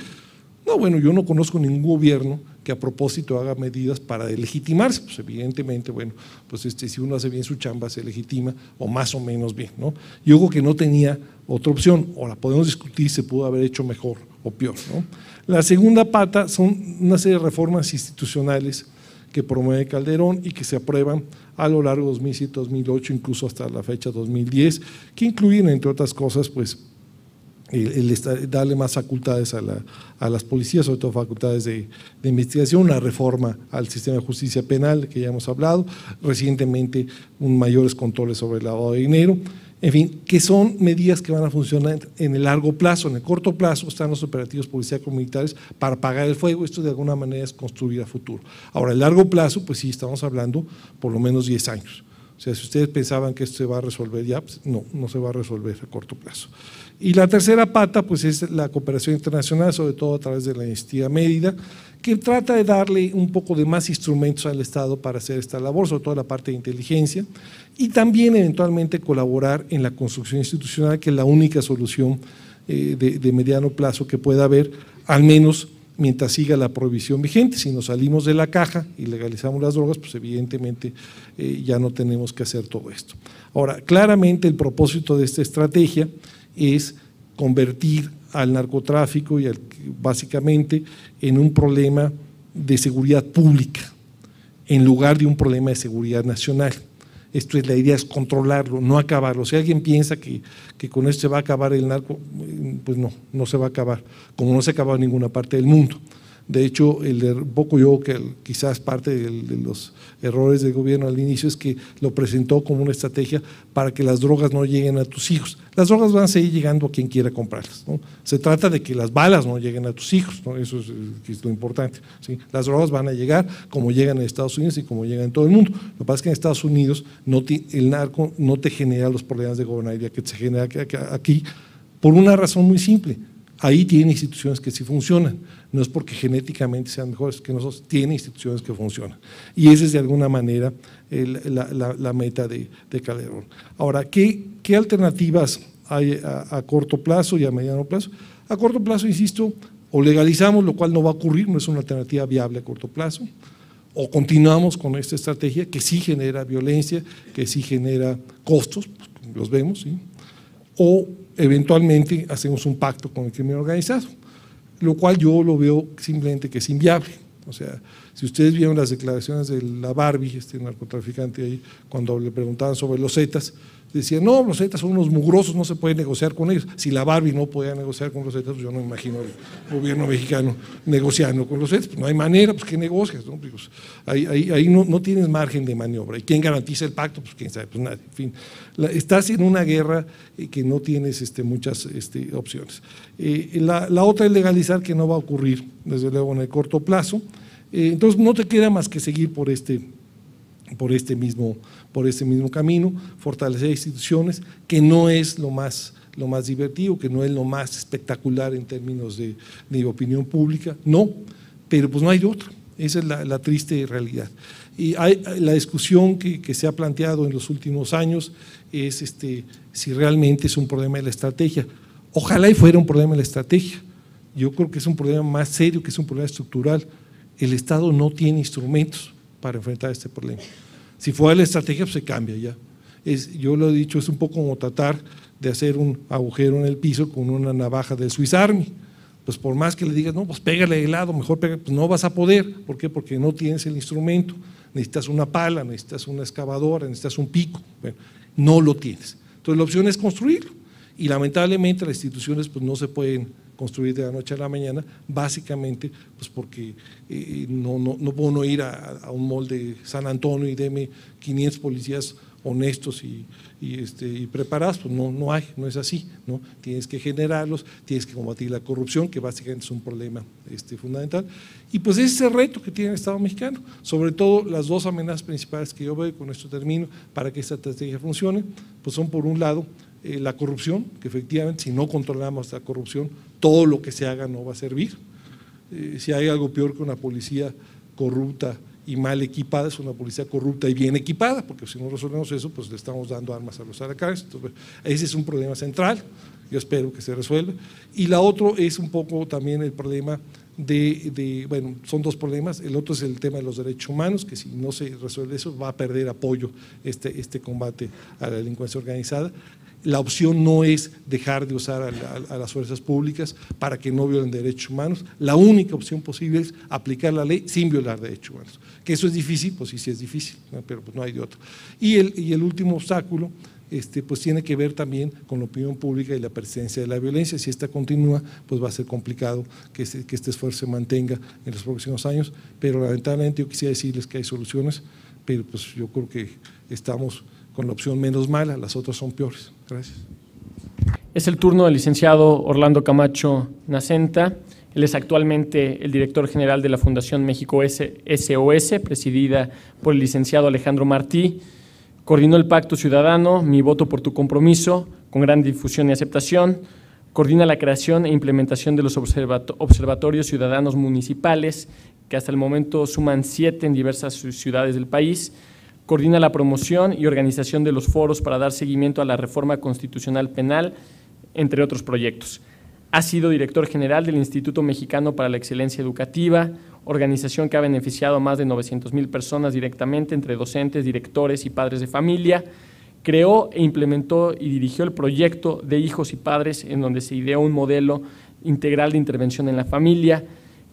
No, bueno, yo no conozco ningún gobierno que a propósito haga medidas para legitimarse, pues evidentemente, bueno, pues si uno hace bien su chamba se legitima o más o menos bien, ¿no? Yo creo que no tenía otra opción, ahora podemos discutir si se pudo haber hecho mejor o peor, ¿no? La segunda pata son una serie de reformas institucionales que promueve Calderón y que se aprueban a lo largo de 2007-2008, incluso hasta la fecha 2010, que incluyen, entre otras cosas, pues darle más facultades a las policías, sobre todo facultades de investigación, una reforma al sistema de justicia penal que ya hemos hablado, recientemente mayores controles sobre el lavado de dinero, en fin, que son medidas que van a funcionar en el largo plazo. En el corto plazo están los operativos policíaco-militares para apagar el fuego, esto de alguna manera es construir a futuro. Ahora, el largo plazo, pues sí, estamos hablando por lo menos 10 años. O sea, si ustedes pensaban que esto se va a resolver ya, pues no se va a resolver a corto plazo. Y la tercera pata, pues es la cooperación internacional, sobre todo a través de la Amnistía Mérida, que trata de darle un poco de más instrumentos al Estado para hacer esta labor, sobre todo la parte de inteligencia, y también eventualmente colaborar en la construcción institucional, que es la única solución de mediano plazo que pueda haber, al menos mientras siga la prohibición vigente. Si nos salimos de la caja y legalizamos las drogas, pues evidentemente ya no tenemos que hacer todo esto. Ahora, claramente el propósito de esta estrategia es convertir al narcotráfico y básicamente en un problema de seguridad pública en lugar de un problema de seguridad nacional. Esto es, la idea es controlarlo, no acabarlo. Si alguien piensa que con esto se va a acabar el narco, pues no se va a acabar, como no se ha acabado en ninguna parte del mundo. De hecho, quizás parte de los errores del gobierno al inicio es que lo presentó como una estrategia para que las drogas no lleguen a tus hijos. Las drogas van a seguir llegando a quien quiera comprarlas, ¿no? Se trata de que las balas no lleguen a tus hijos, ¿no? Eso es lo importante, ¿sí? Las drogas van a llegar como llegan en Estados Unidos y como llegan en todo el mundo. Lo que pasa es que en Estados Unidos el narco no te genera los problemas de gobernabilidad que se genera aquí por una razón muy simple. Ahí tiene instituciones que sí funcionan, no es porque genéticamente sean mejores que nosotros, tiene instituciones que funcionan. Y esa es de alguna manera la meta de Calderón. Ahora, ¿qué alternativas hay a corto plazo y a mediano plazo? A corto plazo, insisto, o legalizamos, lo cual no va a ocurrir, no es una alternativa viable a corto plazo, o continuamos con esta estrategia que sí genera violencia, que sí genera costos, pues, los vemos, ¿sí? O eventualmente hacemos un pacto con el crimen organizado, lo cual yo lo veo simplemente que es inviable. O sea, si ustedes vieron las declaraciones de la Barbie, este narcotraficante ahí, cuando le preguntaban sobre los Zetas, decían, no, los Zetas son unos mugrosos, no se puede negociar con ellos. Si la Barbie no podía negociar con los Zetas, pues yo no imagino al gobierno mexicano negociando con los Zetas, pues no hay manera, pues ¿qué negocias? ¿No? Pues ahí no tienes margen de maniobra. ¿Y quién garantiza el pacto? Pues quién sabe, pues nadie. En fin, estás en una guerra que no tienes muchas opciones. La otra es legalizar, que no va a ocurrir, desde luego, en el corto plazo. Entonces no te queda más que seguir por este mismo camino, fortalecer instituciones, que no es lo más divertido, que no es lo más espectacular en términos de opinión pública, no, pero pues no hay de otra. Esa es la triste realidad. Y la discusión que se ha planteado en los últimos años es si realmente es un problema de la estrategia. Ojalá y fuera un problema de la estrategia. Yo creo que es un problema más serio, que es un problema estructural. El Estado no tiene instrumentos para enfrentar este problema. Si fuera la estrategia, pues se cambia ya. Yo lo he dicho, es un poco como tratar de hacer un agujero en el piso con una navaja del Swiss Army. Pues por más que le digas, no, pues pégale de lado, mejor pégale, pues no vas a poder. ¿Por qué? Porque no tienes el instrumento. Necesitas una pala, necesitas una excavadora, necesitas un pico. Bueno, no lo tienes. Entonces la opción es construirlo. Y lamentablemente las instituciones pues no se pueden construir de la noche a la mañana, básicamente pues porque no puedo no ir a un mall de San Antonio y deme 500 policías honestos y preparados, pues no hay, no es así, ¿no? Tienes que generarlos, tienes que combatir la corrupción, que básicamente es un problema fundamental, y pues ese es el reto que tiene el Estado mexicano, sobre todo las dos amenazas principales que yo veo, y con esto termino, para que esta estrategia funcione, pues son por un lado la corrupción, que efectivamente si no controlamos la corrupción, todo lo que se haga no va a servir. Si hay algo peor que una policía corrupta y mal equipada, es una policía corrupta y bien equipada, porque si no resolvemos eso, pues le estamos dando armas a los aracanes. Entonces, ese es un problema central, yo espero que se resuelva. Y la otra es un poco también el problema bueno, son dos problemas. El otro es el tema de los derechos humanos, que si no se resuelve eso, va a perder apoyo este combate a la delincuencia organizada. La opción no es dejar de usar a las fuerzas públicas para que no violen derechos humanos. La única opción posible es aplicar la ley sin violar derechos humanos. Que eso es difícil, pues sí es difícil, ¿no? Pero pues no hay de otro. Y el último obstáculo pues tiene que ver también con la opinión pública y la persistencia de la violencia. Si esta continúa, pues va a ser complicado que este esfuerzo se mantenga en los próximos años, pero lamentablemente yo quisiera decirles que hay soluciones, pero pues yo creo que estamos con la opción menos mala, las otras son peores. Gracias. Es el turno del licenciado Orlando Camacho Nacenta. Él es actualmente el director general de la Fundación México SOS, presidida por el licenciado Alejandro Martí. Coordinó el Pacto Ciudadano, Mi Voto por tu Compromiso, con gran difusión y aceptación. Coordina la creación e implementación de los observatorios ciudadanos municipales, que hasta el momento suman 7 en diversas ciudades del país. Coordina la promoción y organización de los foros para dar seguimiento a la reforma constitucional penal, entre otros proyectos. Ha sido director general del Instituto Mexicano para la Excelencia Educativa, organización que ha beneficiado a más de 900,000 personas directamente, entre docentes, directores y padres de familia. Creó e implementó y dirigió el proyecto de Hijos y Padres, en donde se ideó un modelo integral de intervención en la familia.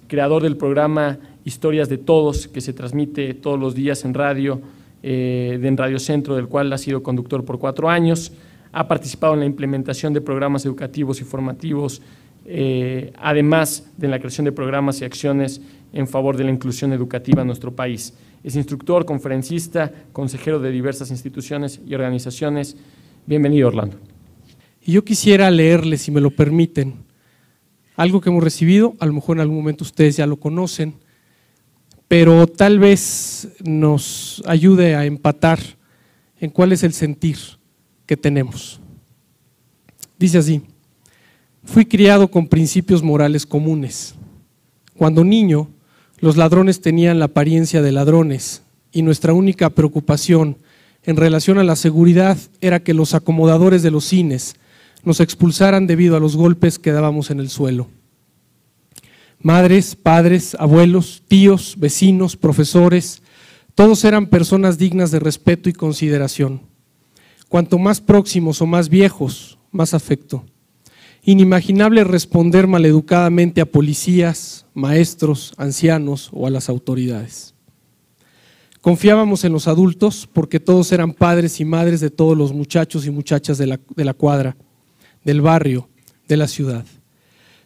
Creador del programa Historias de Todos, que se transmite todos los días en radio, en Radio Centro, del cual ha sido conductor por 4 años. Ha participado en la implementación de programas educativos y formativos, además de la creación de programas y acciones en favor de la inclusión educativa en nuestro país. Es instructor, conferencista, consejero de diversas instituciones y organizaciones. Bienvenido, Orlando. Y yo quisiera leerles, si me lo permiten, algo que hemos recibido, a lo mejor en algún momento ustedes ya lo conocen, pero tal vez nos ayude a empatar en cuál es el sentir que tenemos. Dice así: fui criado con principios morales comunes. Cuando niño, los ladrones tenían la apariencia de ladrones y nuestra única preocupación en relación a la seguridad era que los acomodadores de los cines nos expulsaran debido a los golpes que dábamos en el suelo. Madres, padres, abuelos, tíos, vecinos, profesores, todos eran personas dignas de respeto y consideración. Cuanto más próximos o más viejos, más afecto. Inimaginable responder maleducadamente a policías, maestros, ancianos o a las autoridades. Confiábamos en los adultos porque todos eran padres y madres de todos los muchachos y muchachas de la cuadra, del barrio, de la ciudad.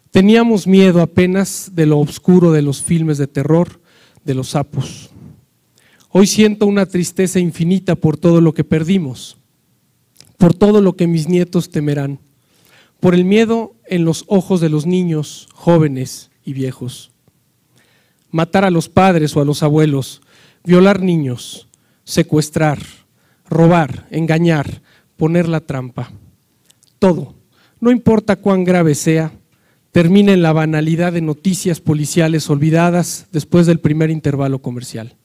Teníamos miedo apenas de lo oscuro de los filmes de terror, de los sapos. Hoy siento una tristeza infinita por todo lo que perdimos, por todo lo que mis nietos temerán, por el miedo en los ojos de los niños, jóvenes y viejos. Matar a los padres o a los abuelos, violar niños, secuestrar, robar, engañar, poner la trampa. Todo, no importa cuán grave sea, termina en la banalidad de noticias policiales olvidadas después del primer intervalo comercial.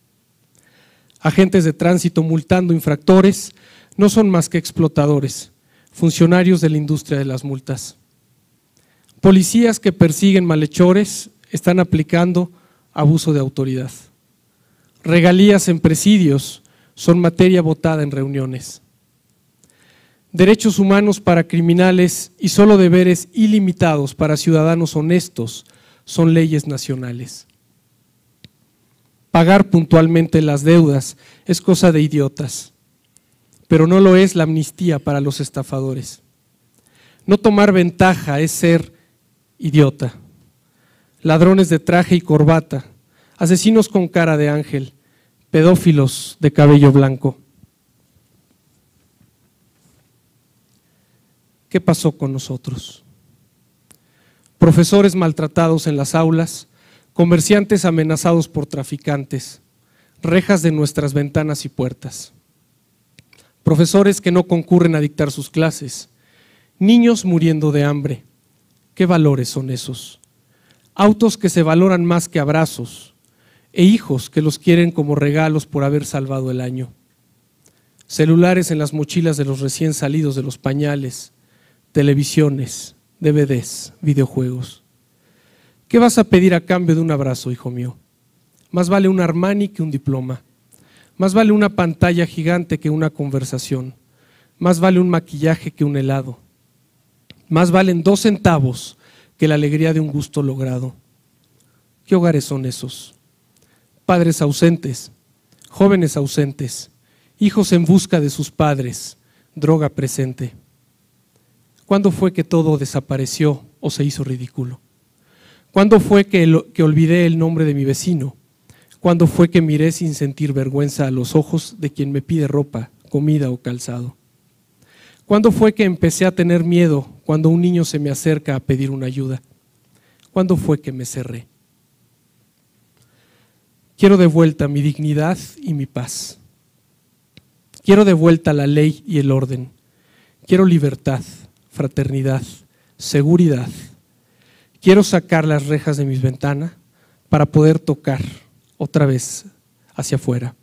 Agentes de tránsito multando infractores no son más que explotadores, funcionarios de la industria de las multas. Policías que persiguen malhechores están aplicando abuso de autoridad. Regalías en presidios son materia votada en reuniones. Derechos humanos para criminales y solo deberes ilimitados para ciudadanos honestos son leyes nacionales. Pagar puntualmente las deudas es cosa de idiotas, pero no lo es la amnistía para los estafadores. No tomar ventaja es ser idiota. Ladrones de traje y corbata, asesinos con cara de ángel, pedófilos de cabello blanco. ¿Qué pasó con nosotros? Profesores maltratados en las aulas, comerciantes amenazados por traficantes, rejas de nuestras ventanas y puertas. Profesores que no concurren a dictar sus clases, niños muriendo de hambre. ¿Qué valores son esos? Autos que se valoran más que abrazos e hijos que los quieren como regalos por haber salvado el año. Celulares en las mochilas de los recién salidos de los pañales, televisiones, DVDs, videojuegos. ¿Qué vas a pedir a cambio de un abrazo, hijo mío? Más vale un Armani que un diploma. Más vale una pantalla gigante que una conversación. Más vale un maquillaje que un helado. Más valen 2 centavos que la alegría de un gusto logrado. ¿Qué hogares son esos? Padres ausentes, jóvenes ausentes, hijos en busca de sus padres, droga presente. ¿Cuándo fue que todo desapareció o se hizo ridículo? ¿Cuándo fue que olvidé el nombre de mi vecino? ¿Cuándo fue que miré sin sentir vergüenza a los ojos de quien me pide ropa, comida o calzado? ¿Cuándo fue que empecé a tener miedo cuando un niño se me acerca a pedir una ayuda? ¿Cuándo fue que me cerré? Quiero de vuelta mi dignidad y mi paz. Quiero de vuelta la ley y el orden. Quiero libertad, fraternidad, seguridad. Quiero sacar las rejas de mis ventanas para poder tocar otra vez hacia afuera.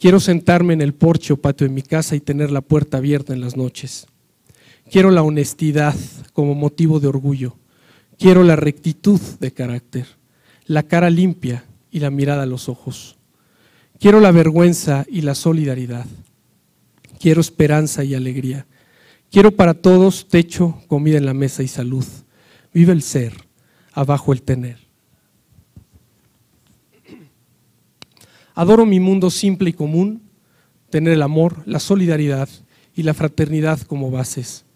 Quiero sentarme en el porche o patio de mi casa y tener la puerta abierta en las noches. Quiero la honestidad como motivo de orgullo. Quiero la rectitud de carácter, la cara limpia y la mirada a los ojos. Quiero la vergüenza y la solidaridad. Quiero esperanza y alegría. Quiero para todos techo, comida en la mesa y salud. Vive el ser, abajo el tener. Adoro mi mundo simple y común, tener el amor, la solidaridad y la fraternidad como bases.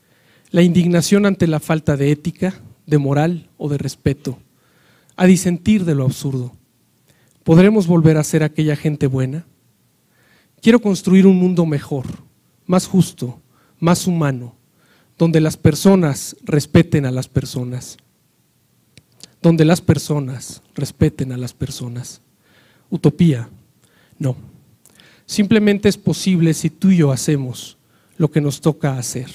La indignación ante la falta de ética, de moral o de respeto, a disentir de lo absurdo. ¿Podremos volver a ser aquella gente buena? Quiero construir un mundo mejor, más justo, más humano, donde las personas respeten a las personas. Donde las personas respeten a las personas. Utopía, no. Simplemente es posible si tú y yo hacemos lo que nos toca hacer.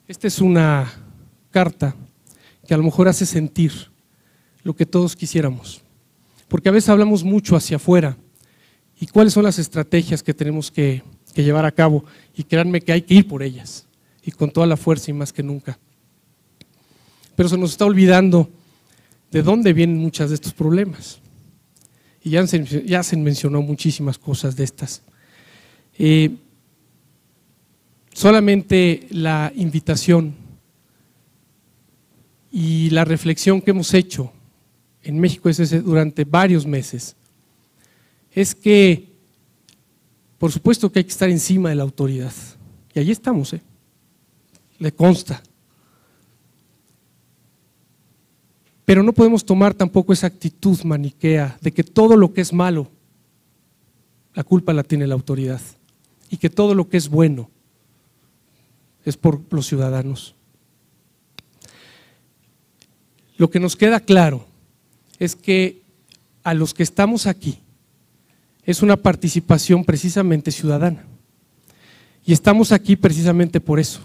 Esta es una carta que a lo mejor hace sentir lo que todos quisiéramos, porque a veces hablamos mucho hacia afuera y cuáles son las estrategias que tenemos que llevar a cabo, y créanme que hay que ir por ellas y con toda la fuerza y más que nunca. Pero se nos está olvidando de dónde vienen muchos de estos problemas, y ya se mencionó muchísimas cosas de estas. Solamente la invitación y la reflexión que hemos hecho en México durante varios meses es que, por supuesto que hay que estar encima de la autoridad, y allí estamos, le consta. Pero no podemos tomar tampoco esa actitud maniquea de que todo lo que es malo, la culpa la tiene la autoridad, y que todo lo que es bueno es por los ciudadanos. Lo que nos queda claro es que a los que estamos aquí es una participación precisamente ciudadana, y estamos aquí precisamente por eso,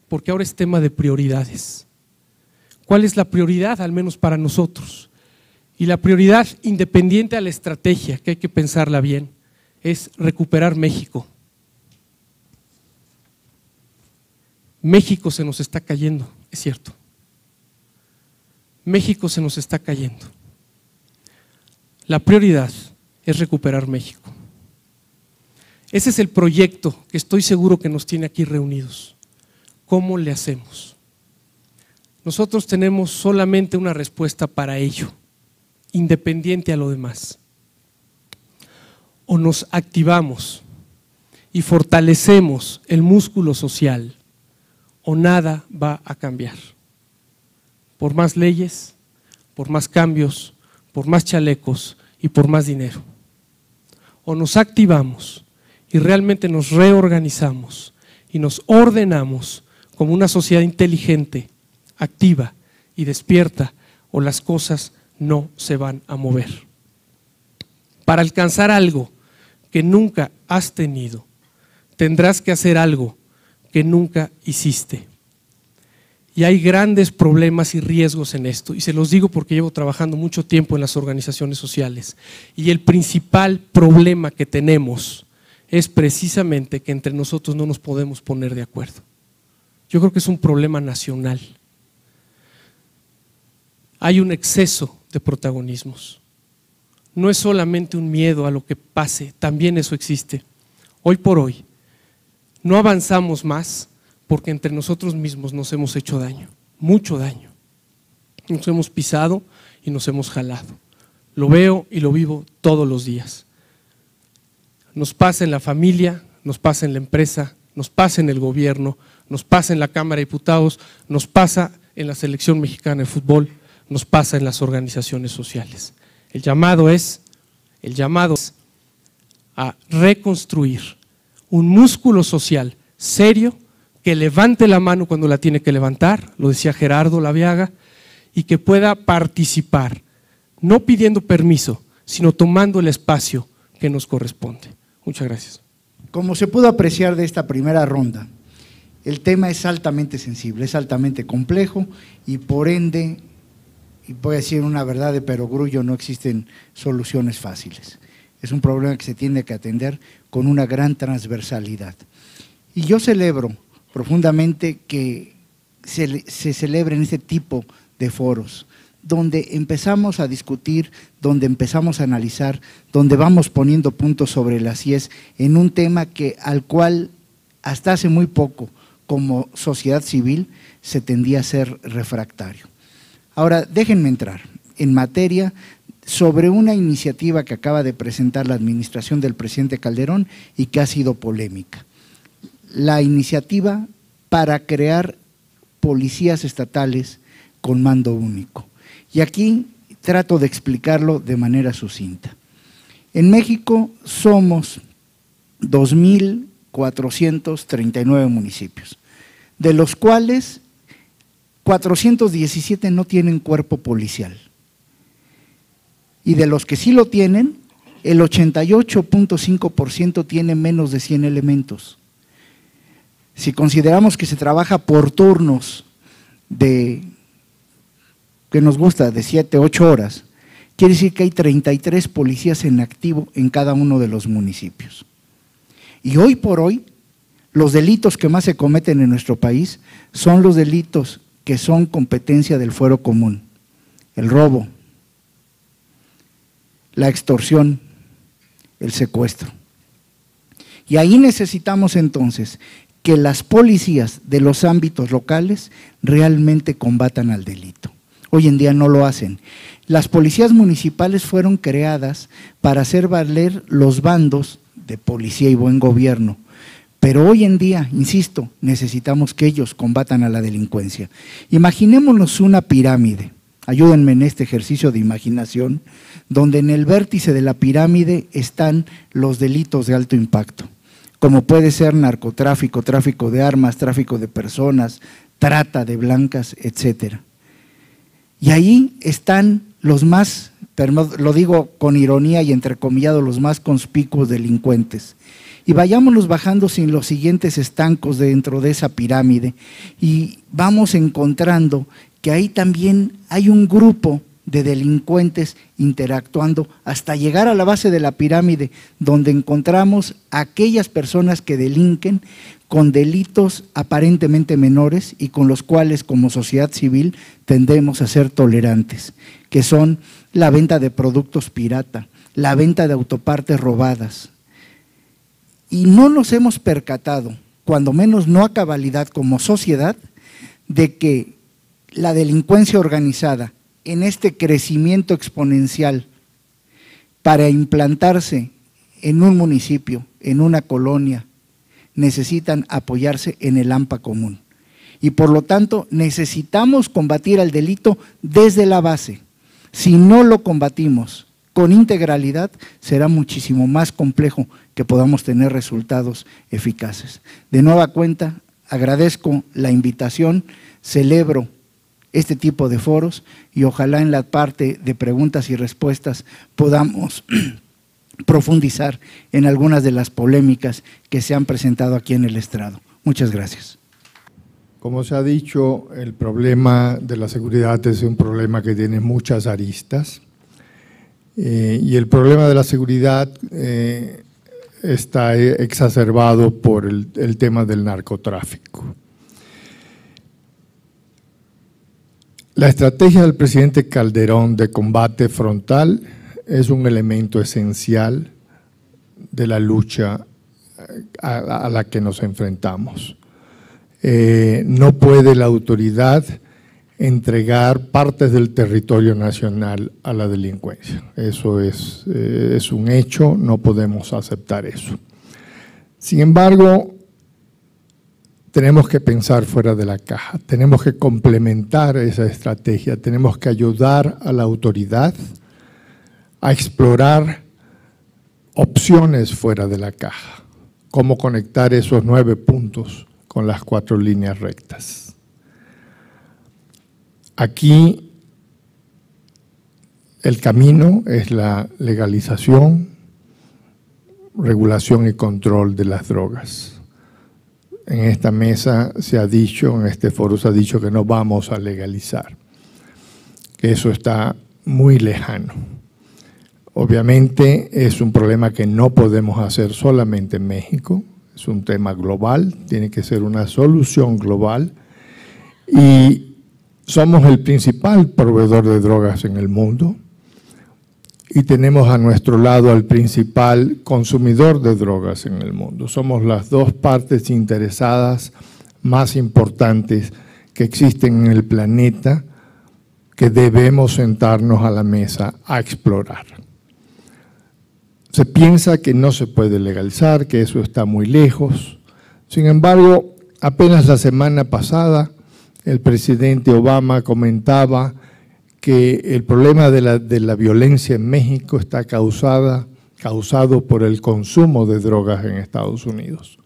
porque ahora es tema de prioridades. ¿Cuál es la prioridad, al menos para nosotros? Y la prioridad, independiente a la estrategia, que hay que pensarla bien, es recuperar México. México se nos está cayendo, es cierto. México se nos está cayendo. La prioridad es recuperar México. Ese es el proyecto que estoy seguro que nos tiene aquí reunidos. ¿Cómo le hacemos? Nosotros tenemos solamente una respuesta para ello, independiente a lo demás. O nos activamos y fortalecemos el músculo social, o nada va a cambiar. Por más leyes, por más cambios, por más chalecos y por más dinero. O nos activamos y realmente nos reorganizamos y nos ordenamos como una sociedad inteligente, activa y despierta, o las cosas no se van a mover. Para alcanzar algo que nunca has tenido, tendrás que hacer algo que nunca hiciste. Y hay grandes problemas y riesgos en esto, y se los digo porque llevo trabajando mucho tiempo en las organizaciones sociales, y el principal problema que tenemos es precisamente que entre nosotros no nos podemos poner de acuerdo. Yo creo que es un problema nacional. Hay un exceso de protagonismos. No es solamente un miedo a lo que pase, también eso existe. Hoy por hoy, no avanzamos más porque entre nosotros mismos nos hemos hecho daño, mucho daño. Nos hemos pisado y nos hemos jalado. Lo veo y lo vivo todos los días. Nos pasa en la familia, nos pasa en la empresa, nos pasa en el gobierno, nos pasa en la Cámara de Diputados, nos pasa en la selección mexicana de fútbol, nos pasa en las organizaciones sociales. El llamado es a reconstruir un músculo social serio que levante la mano cuando la tiene que levantar, lo decía Gerardo Laviaga, y que pueda participar, no pidiendo permiso, sino tomando el espacio que nos corresponde. Muchas gracias. Como se pudo apreciar de esta primera ronda, el tema es altamente sensible, es altamente complejo y por ende, y voy a decir una verdad de perogrullo, no existen soluciones fáciles. Es un problema que se tiene que atender con una gran transversalidad. Y yo celebro profundamente que se celebren este tipo de foros, donde empezamos a discutir, donde empezamos a analizar, donde vamos poniendo puntos sobre las IES en un tema al cual hasta hace muy poco, como sociedad civil, se tendía a ser refractario. Ahora, déjenme entrar en materia sobre una iniciativa que acaba de presentar la administración del presidente Calderón y que ha sido polémica. La iniciativa para crear policías estatales con mando único. Y aquí trato de explicarlo de manera sucinta. En México somos 2.439 municipios, de los cuales 417 no tienen cuerpo policial. Y de los que sí lo tienen, el 88.5% tiene menos de 100 elementos. Si consideramos que se trabaja por turnos que nos gusta, de 7, 8 horas, quiere decir que hay 33 policías en activo en cada uno de los municipios. Y hoy por hoy, los delitos que más se cometen en nuestro país son los delitos que son competencia del fuero común: el robo, la extorsión, el secuestro. Y ahí necesitamos entonces que las policías de los ámbitos locales realmente combatan al delito. Hoy en día no lo hacen. Las policías municipales fueron creadas para hacer valer los bandos de policía y buen gobierno, pero hoy en día, insisto, necesitamos que ellos combatan a la delincuencia. Imaginémonos una pirámide, ayúdenme en este ejercicio de imaginación, donde en el vértice de la pirámide están los delitos de alto impacto, como puede ser narcotráfico, tráfico de armas, tráfico de personas, trata de blancas, etcétera. Y ahí están los más, pero lo digo con ironía y entrecomillado, los más conspicuos delincuentes. Y vayámonos bajando sin los siguientes estancos dentro de esa pirámide y vamos encontrando que ahí también hay un grupo de delincuentes interactuando hasta llegar a la base de la pirámide, donde encontramos a aquellas personas que delinquen con delitos aparentemente menores y con los cuales como sociedad civil tendemos a ser tolerantes, que son la venta de productos pirata, la venta de autopartes robadas. Y no nos hemos percatado, cuando menos no a cabalidad como sociedad, de que la delincuencia organizada en este crecimiento exponencial para implantarse en un municipio, en una colonia, necesitan apoyarse en el AMPA común. Y por lo tanto necesitamos combatir al delito desde la base. Si no lo combatimos con integralidad, será muchísimo más complejo que podamos tener resultados eficaces. De nueva cuenta, agradezco la invitación, celebro este tipo de foros y ojalá en la parte de preguntas y respuestas podamos profundizar en algunas de las polémicas que se han presentado aquí en el estrado. Muchas gracias. Como se ha dicho, el problema de la seguridad es un problema que tiene muchas aristas y el problema de la seguridad está exacerbado por el tema del narcotráfico. La estrategia del presidente Calderón de combate frontal es un elemento esencial de la lucha a la que nos enfrentamos. No puede la autoridad entregar partes del territorio nacional a la delincuencia. Eso es un hecho, no podemos aceptar eso. Sin embargo, tenemos que pensar fuera de la caja, tenemos que complementar esa estrategia, tenemos que ayudar a la autoridad a explorar opciones fuera de la caja, cómo conectar esos 9 puntos con las 4 líneas rectas. Aquí el camino es la legalización, regulación y control de las drogas. En esta mesa se ha dicho, en este foro se ha dicho que no vamos a legalizar, que eso está muy lejano. Obviamente es un problema que no podemos hacer solamente en México, es un tema global, tiene que ser una solución global y somos el principal proveedor de drogas en el mundo y tenemos a nuestro lado al principal consumidor de drogas en el mundo. Somos las 2 partes interesadas más importantes que existen en el planeta que debemos sentarnos a la mesa a explorar. Se piensa que no se puede legalizar, que eso está muy lejos. Sin embargo, apenas la semana pasada el presidente Obama comentaba que el problema de la violencia en México está causado por el consumo de drogas en Estados Unidos.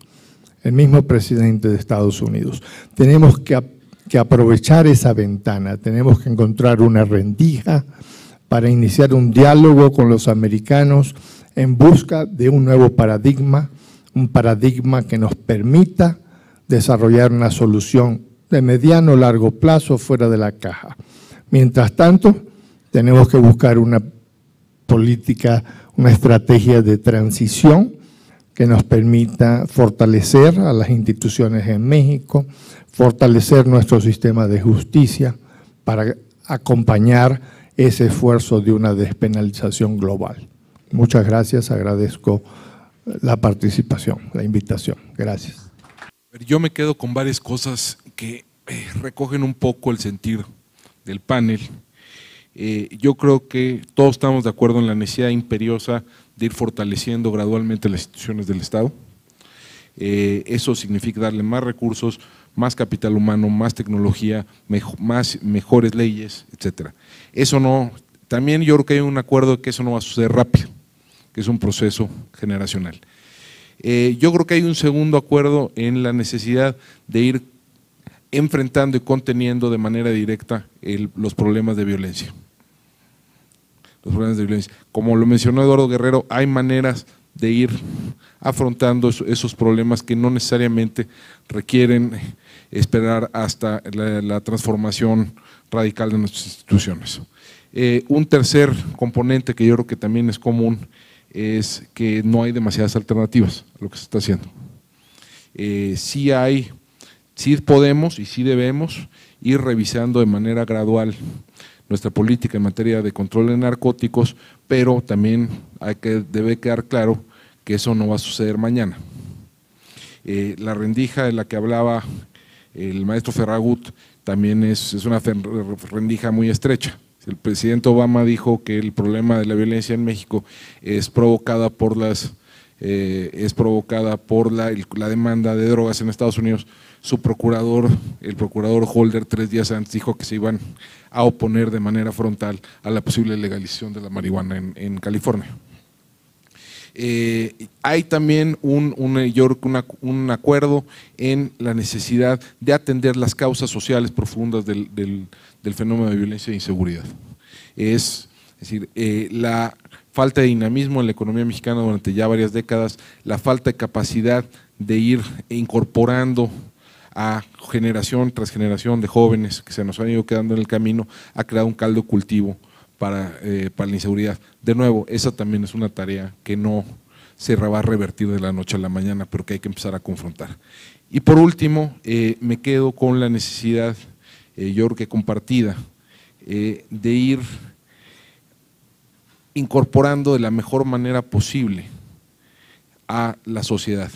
El mismo presidente de Estados Unidos. Tenemos que aprovechar esa ventana, tenemos que encontrar una rendija para iniciar un diálogo con los americanos en busca de un nuevo paradigma, un paradigma que nos permita desarrollar una solución de mediano o largo plazo fuera de la caja. Mientras tanto, tenemos que buscar una política, una estrategia de transición que nos permita fortalecer a las instituciones en México, fortalecer nuestro sistema de justicia para acompañar ese esfuerzo de una despenalización global. Muchas gracias, agradezco la participación, la invitación. Gracias. Yo me quedo con varias cosas que recogen un poco el sentir del panel. Yo creo que todos estamos de acuerdo en la necesidad imperiosa de ir fortaleciendo gradualmente las instituciones del Estado. Eso significa darle más recursos, más capital humano, más tecnología, mejores leyes, etcétera. Eso no, también yo creo que hay un acuerdo de que eso no va a suceder rápido, que es un proceso generacional. Yo creo que hay un segundo acuerdo en la necesidad de ir enfrentando y conteniendo de manera directa los problemas de violencia. Los problemas de violencia. Como lo mencionó Eduardo Guerrero, hay maneras de ir afrontando esos problemas que no necesariamente requieren esperar hasta la transformación radical de nuestras instituciones. Un tercer componente que yo creo que también es común es que no hay demasiadas alternativas a lo que se está haciendo. Sí podemos y sí debemos ir revisando de manera gradual nuestra política en materia de control de narcóticos, pero también debe quedar claro que eso no va a suceder mañana. La rendija de la que hablaba el maestro Ferragut también es una rendija muy estrecha. El presidente Obama dijo que el problema de la violencia en México es provocada por las es provocada por la demanda de drogas en Estados Unidos. Su procurador, el procurador Holder, 3 días antes dijo que se iban a oponer de manera frontal a la posible legalización de la marihuana en California. Hay también un acuerdo en la necesidad de atender las causas sociales profundas del fenómeno de violencia e inseguridad. Es decir, la falta de dinamismo en la economía mexicana durante ya varias décadas, la falta de capacidad de ir incorporando a generación tras generación de jóvenes que se nos han ido quedando en el camino, ha creado un caldo de cultivo para la inseguridad. De nuevo, esa también es una tarea que no se va a revertir de la noche a la mañana, pero que hay que empezar a confrontar. Y por último, me quedo con la necesidad, yo creo que compartida, de ir incorporando de la mejor manera posible a la sociedad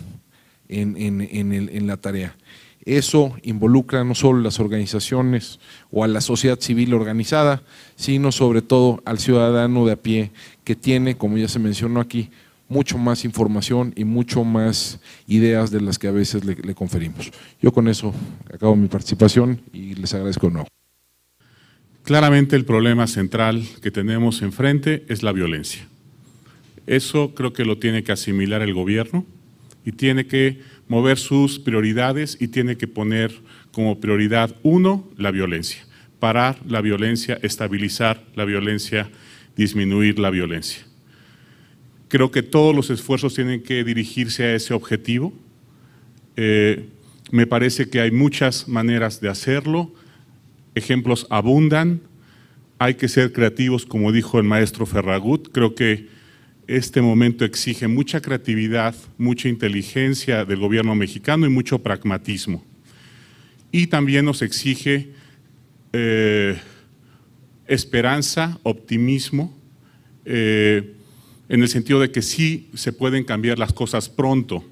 en la tarea. Eso involucra no solo las organizaciones o a la sociedad civil organizada, sino sobre todo al ciudadano de a pie que tiene, como ya se mencionó aquí, mucho más información y mucho más ideas de las que a veces le conferimos. Yo con eso acabo mi participación y les agradezco de nuevo. Claramente el problema central que tenemos enfrente es la violencia. Eso creo que lo tiene que asimilar el gobierno y tiene que mover sus prioridades y tiene que poner como prioridad 1 la violencia, parar la violencia, estabilizar la violencia, disminuir la violencia. Creo que todos los esfuerzos tienen que dirigirse a ese objetivo. Me parece que hay muchas maneras de hacerlo, ejemplos abundan, hay que ser creativos, como dijo el maestro Ferragut. Creo que este momento exige mucha creatividad, mucha inteligencia del gobierno mexicano y mucho pragmatismo. Y también nos exige esperanza, optimismo, en el sentido de que sí se pueden cambiar las cosas pronto,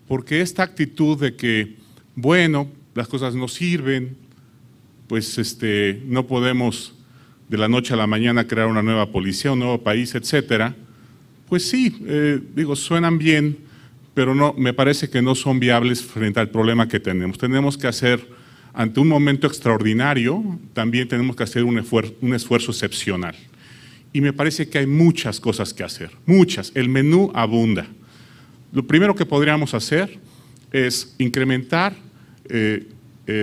porque esta actitud de que, bueno, las cosas no sirven, pues no podemos de la noche a la mañana crear una nueva policía, un nuevo país, etcétera, pues sí, suenan bien, pero no, me parece que no son viables frente al problema que tenemos. Tenemos que hacer, ante un momento extraordinario, también tenemos que hacer un esfuerzo excepcional. Y me parece que hay muchas cosas que hacer, muchas, el menú abunda. Lo primero que podríamos hacer es incrementar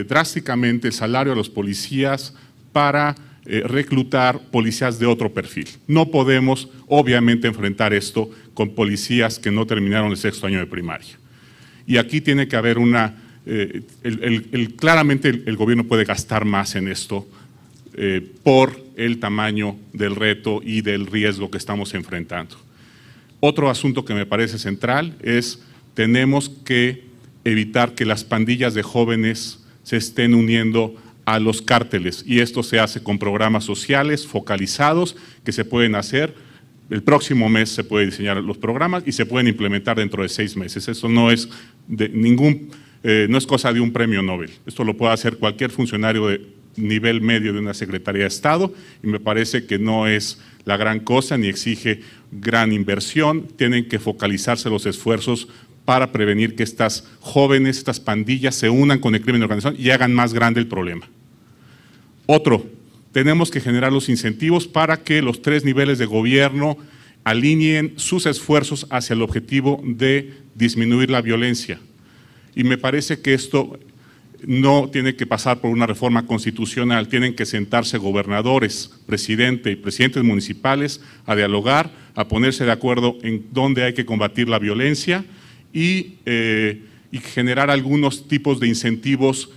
drásticamente el salario a los policías para reclutar policías de otro perfil. No podemos, obviamente, enfrentar esto con policías que no terminaron el 6º año de primaria. Y aquí tiene que haber claramente el gobierno puede gastar más en esto por el tamaño del reto y del riesgo que estamos enfrentando. Otro asunto que me parece central es tenemos que evitar que las pandillas de jóvenes se estén uniendo a los cárteles, y esto se hace con programas sociales focalizados que se pueden hacer. El próximo mes se puede diseñar los programas y se pueden implementar dentro de 6 meses. Eso no es no es cosa de un premio Nobel. Esto lo puede hacer cualquier funcionario de nivel medio de una Secretaría de Estado y me parece que no es la gran cosa ni exige gran inversión. Tienen que focalizarse los esfuerzos para prevenir que estas jóvenes, estas pandillas se unan con el crimen organizado y hagan más grande el problema. Otro, tenemos que generar los incentivos para que los 3 niveles de gobierno alineen sus esfuerzos hacia el objetivo de disminuir la violencia. Y me parece que esto no tiene que pasar por una reforma constitucional, tienen que sentarse gobernadores, presidente y presidentes municipales a dialogar, a ponerse de acuerdo en dónde hay que combatir la violencia y generar algunos tipos de incentivos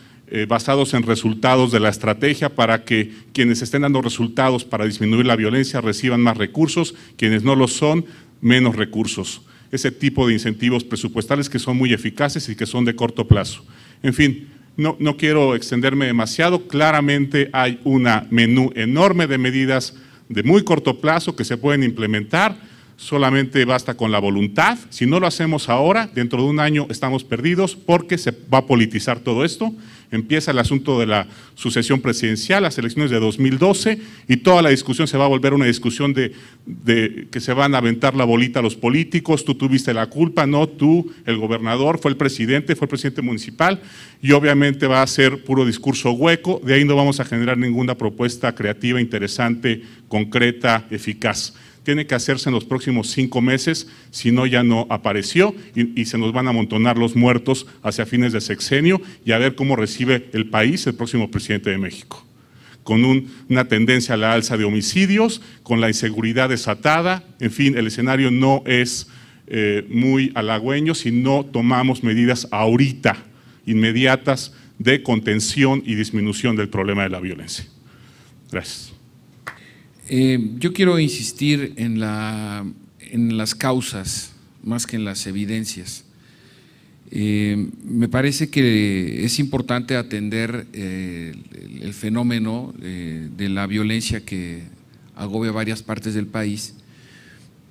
basados en resultados de la estrategia para que quienes estén dando resultados para disminuir la violencia reciban más recursos, quienes no lo son, menos recursos. Ese tipo de incentivos presupuestales que son muy eficaces y que son de corto plazo. En fin, no quiero extenderme demasiado, claramente hay un menú enorme de medidas de muy corto plazo que se pueden implementar. solamente basta con la voluntad. Si no lo hacemos ahora, dentro de un año estamos perdidos porque se va a politizar todo esto. Empieza el asunto de la sucesión presidencial, las elecciones de 2012, y toda la discusión se va a volver una discusión de que se van a aventar la bolita a los políticos. Tú tuviste la culpa, no tú, el gobernador, fue el presidente municipal, y obviamente va a ser puro discurso hueco. De ahí no vamos a generar ninguna propuesta creativa, interesante, concreta, eficaz. Tiene que hacerse en los próximos 5 meses, si no ya no apareció, y se nos van a amontonar los muertos hacia fines de sexenio, y a ver cómo recibe el país el próximo presidente de México. Con una tendencia a la alza de homicidios, con la inseguridad desatada, en fin, el escenario no es muy halagüeño si no tomamos medidas ahorita, inmediatas, de contención y disminución del problema de la violencia. Gracias. Yo quiero insistir en las causas más que en las evidencias. Me parece que es importante atender el fenómeno de la violencia que agobia varias partes del país,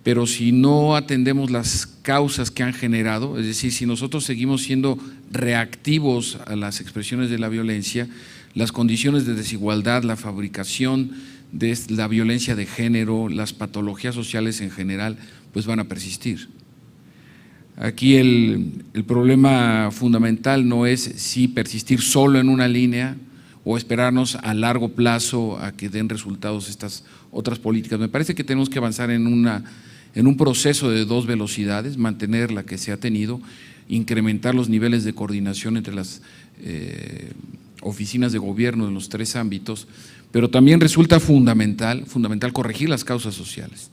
pero si no atendemos las causas que han generado, es decir, si nosotros seguimos siendo reactivos a las expresiones de la violencia, las condiciones de desigualdad, la fabricación de la violencia de género, las patologías sociales en general, pues van a persistir. Aquí el problema fundamental no es si persistir solo en una línea o esperarnos a largo plazo a que den resultados estas otras políticas. Me parece que tenemos que avanzar en un proceso de 2 velocidades, mantener la que se ha tenido, incrementar los niveles de coordinación entre las oficinas de gobierno en los 3 ámbitos, pero también resulta fundamental corregir las causas sociales.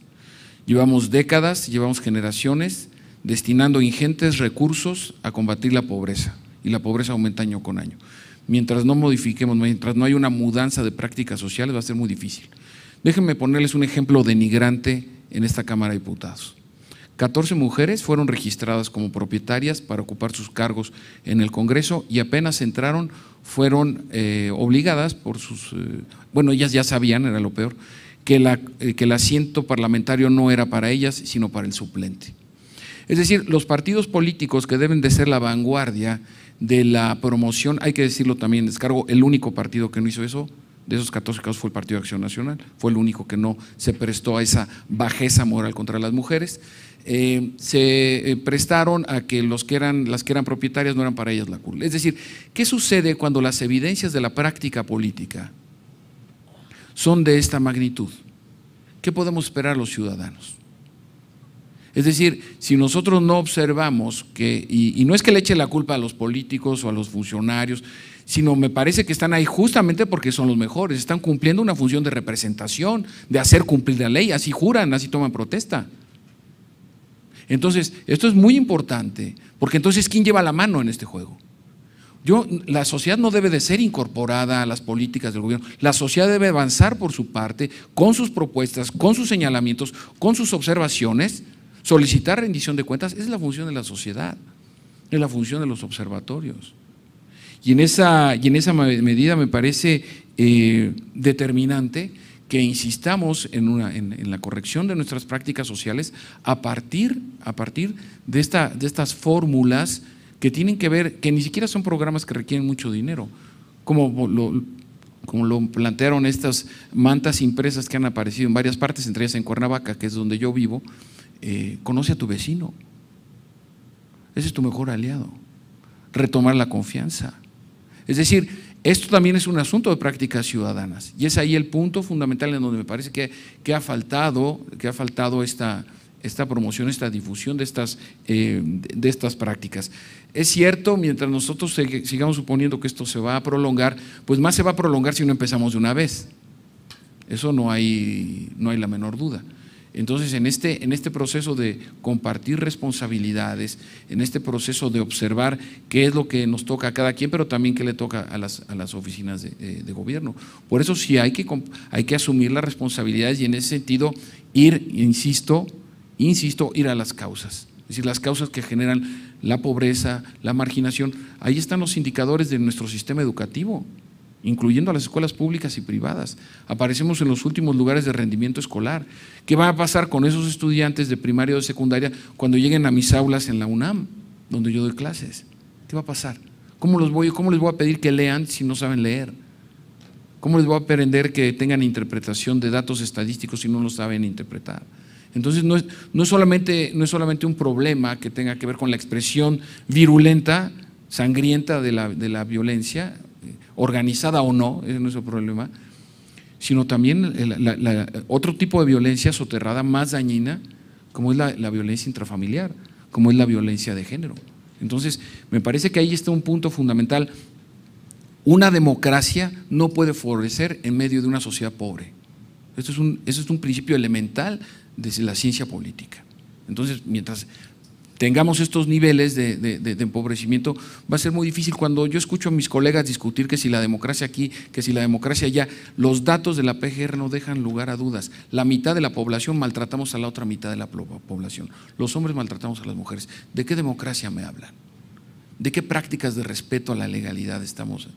Llevamos décadas, llevamos generaciones destinando ingentes recursos a combatir la pobreza, y la pobreza aumenta año con año. Mientras no modifiquemos, mientras no haya una mudanza de prácticas sociales, va a ser muy difícil. Déjenme ponerles un ejemplo denigrante en esta Cámara de Diputados. 14 mujeres fueron registradas como propietarias para ocupar sus cargos en el Congreso, y apenas entraron fueron obligadas por sus… bueno, ellas ya sabían, era lo peor, que el asiento parlamentario no era para ellas, sino para el suplente. Es decir, los partidos políticos que deben de ser la vanguardia de la promoción, hay que decirlo también, descargo, el único partido que no hizo eso, de esos 14 casos, fue el Partido de Acción Nacional, fue el único que no se prestó a esa bajeza moral contra las mujeres. Se prestaron a que las que eran propietarias no eran para ellas la curul. Es decir, ¿qué sucede cuando las evidencias de la práctica política son de esta magnitud? ¿Qué podemos esperar los ciudadanos? Es decir, si nosotros no observamos que, y no es que le eche la culpa a los políticos o a los funcionarios, sino me parece que están ahí justamente porque son los mejores, están cumpliendo una función de representación, de hacer cumplir la ley, así juran, así toman protesta. Entonces, esto es muy importante, porque entonces, ¿quién lleva la mano en este juego? La sociedad no debe de ser incorporada a las políticas del gobierno, la sociedad debe avanzar por su parte, con sus propuestas, con sus señalamientos, con sus observaciones, solicitar rendición de cuentas. Esa es la función de la sociedad, es la función de los observatorios. Y en esa medida me parece determinante que insistamos en la corrección de nuestras prácticas sociales a partir de estas fórmulas que tienen que ver, que ni siquiera son programas que requieren mucho dinero, como lo plantearon estas mantas impresas que han aparecido en varias partes, entre ellas en Cuernavaca, que es donde yo vivo. Conoce a tu vecino, ese es tu mejor aliado. Retomar la confianza. Es decir, esto también es un asunto de prácticas ciudadanas, y es ahí el punto fundamental en donde me parece que ha faltado esta promoción, esta difusión de estas prácticas. Es cierto, mientras nosotros sigamos suponiendo que esto se va a prolongar, pues más se va a prolongar si no empezamos de una vez. Eso no hay la menor duda. Entonces, en este proceso de compartir responsabilidades, en este proceso de observar qué es lo que nos toca a cada quien, pero también qué le toca a las oficinas de gobierno. Por eso sí hay que asumir las responsabilidades, y en ese sentido insisto, ir a las causas. Es decir, las causas que generan la pobreza, la marginación. Ahí están los indicadores de nuestro sistema educativo. incluyendo a las escuelas públicas y privadas. Aparecemos en los últimos lugares de rendimiento escolar. ¿Qué va a pasar con esos estudiantes de primaria o de secundaria cuando lleguen a mis aulas en la UNAM, donde yo doy clases? ¿Qué va a pasar? ¿Cómo les voy a pedir que lean si no saben leer? ¿Cómo les voy a pretender que tengan interpretación de datos estadísticos si no lo saben interpretar? Entonces no es solamente un problema que tenga que ver con la expresión virulenta, sangrienta de la violencia, organizada o no, ese no es el problema, sino también otro tipo de violencia soterrada más dañina, como es la violencia intrafamiliar, como es la violencia de género. Entonces, me parece que ahí está un punto fundamental. Una democracia no puede florecer en medio de una sociedad pobre. Eso es un principio elemental de la ciencia política. Entonces, mientras tengamos estos niveles de empobrecimiento, va a ser muy difícil. Cuando yo escucho a mis colegas discutir que si la democracia aquí, que si la democracia allá, los datos de la PGR no dejan lugar a dudas. La mitad de la población maltratamos a la otra mitad de la población. Los hombres maltratamos a las mujeres. ¿De qué democracia me hablan? ¿De qué prácticas de respeto a la legalidad estamos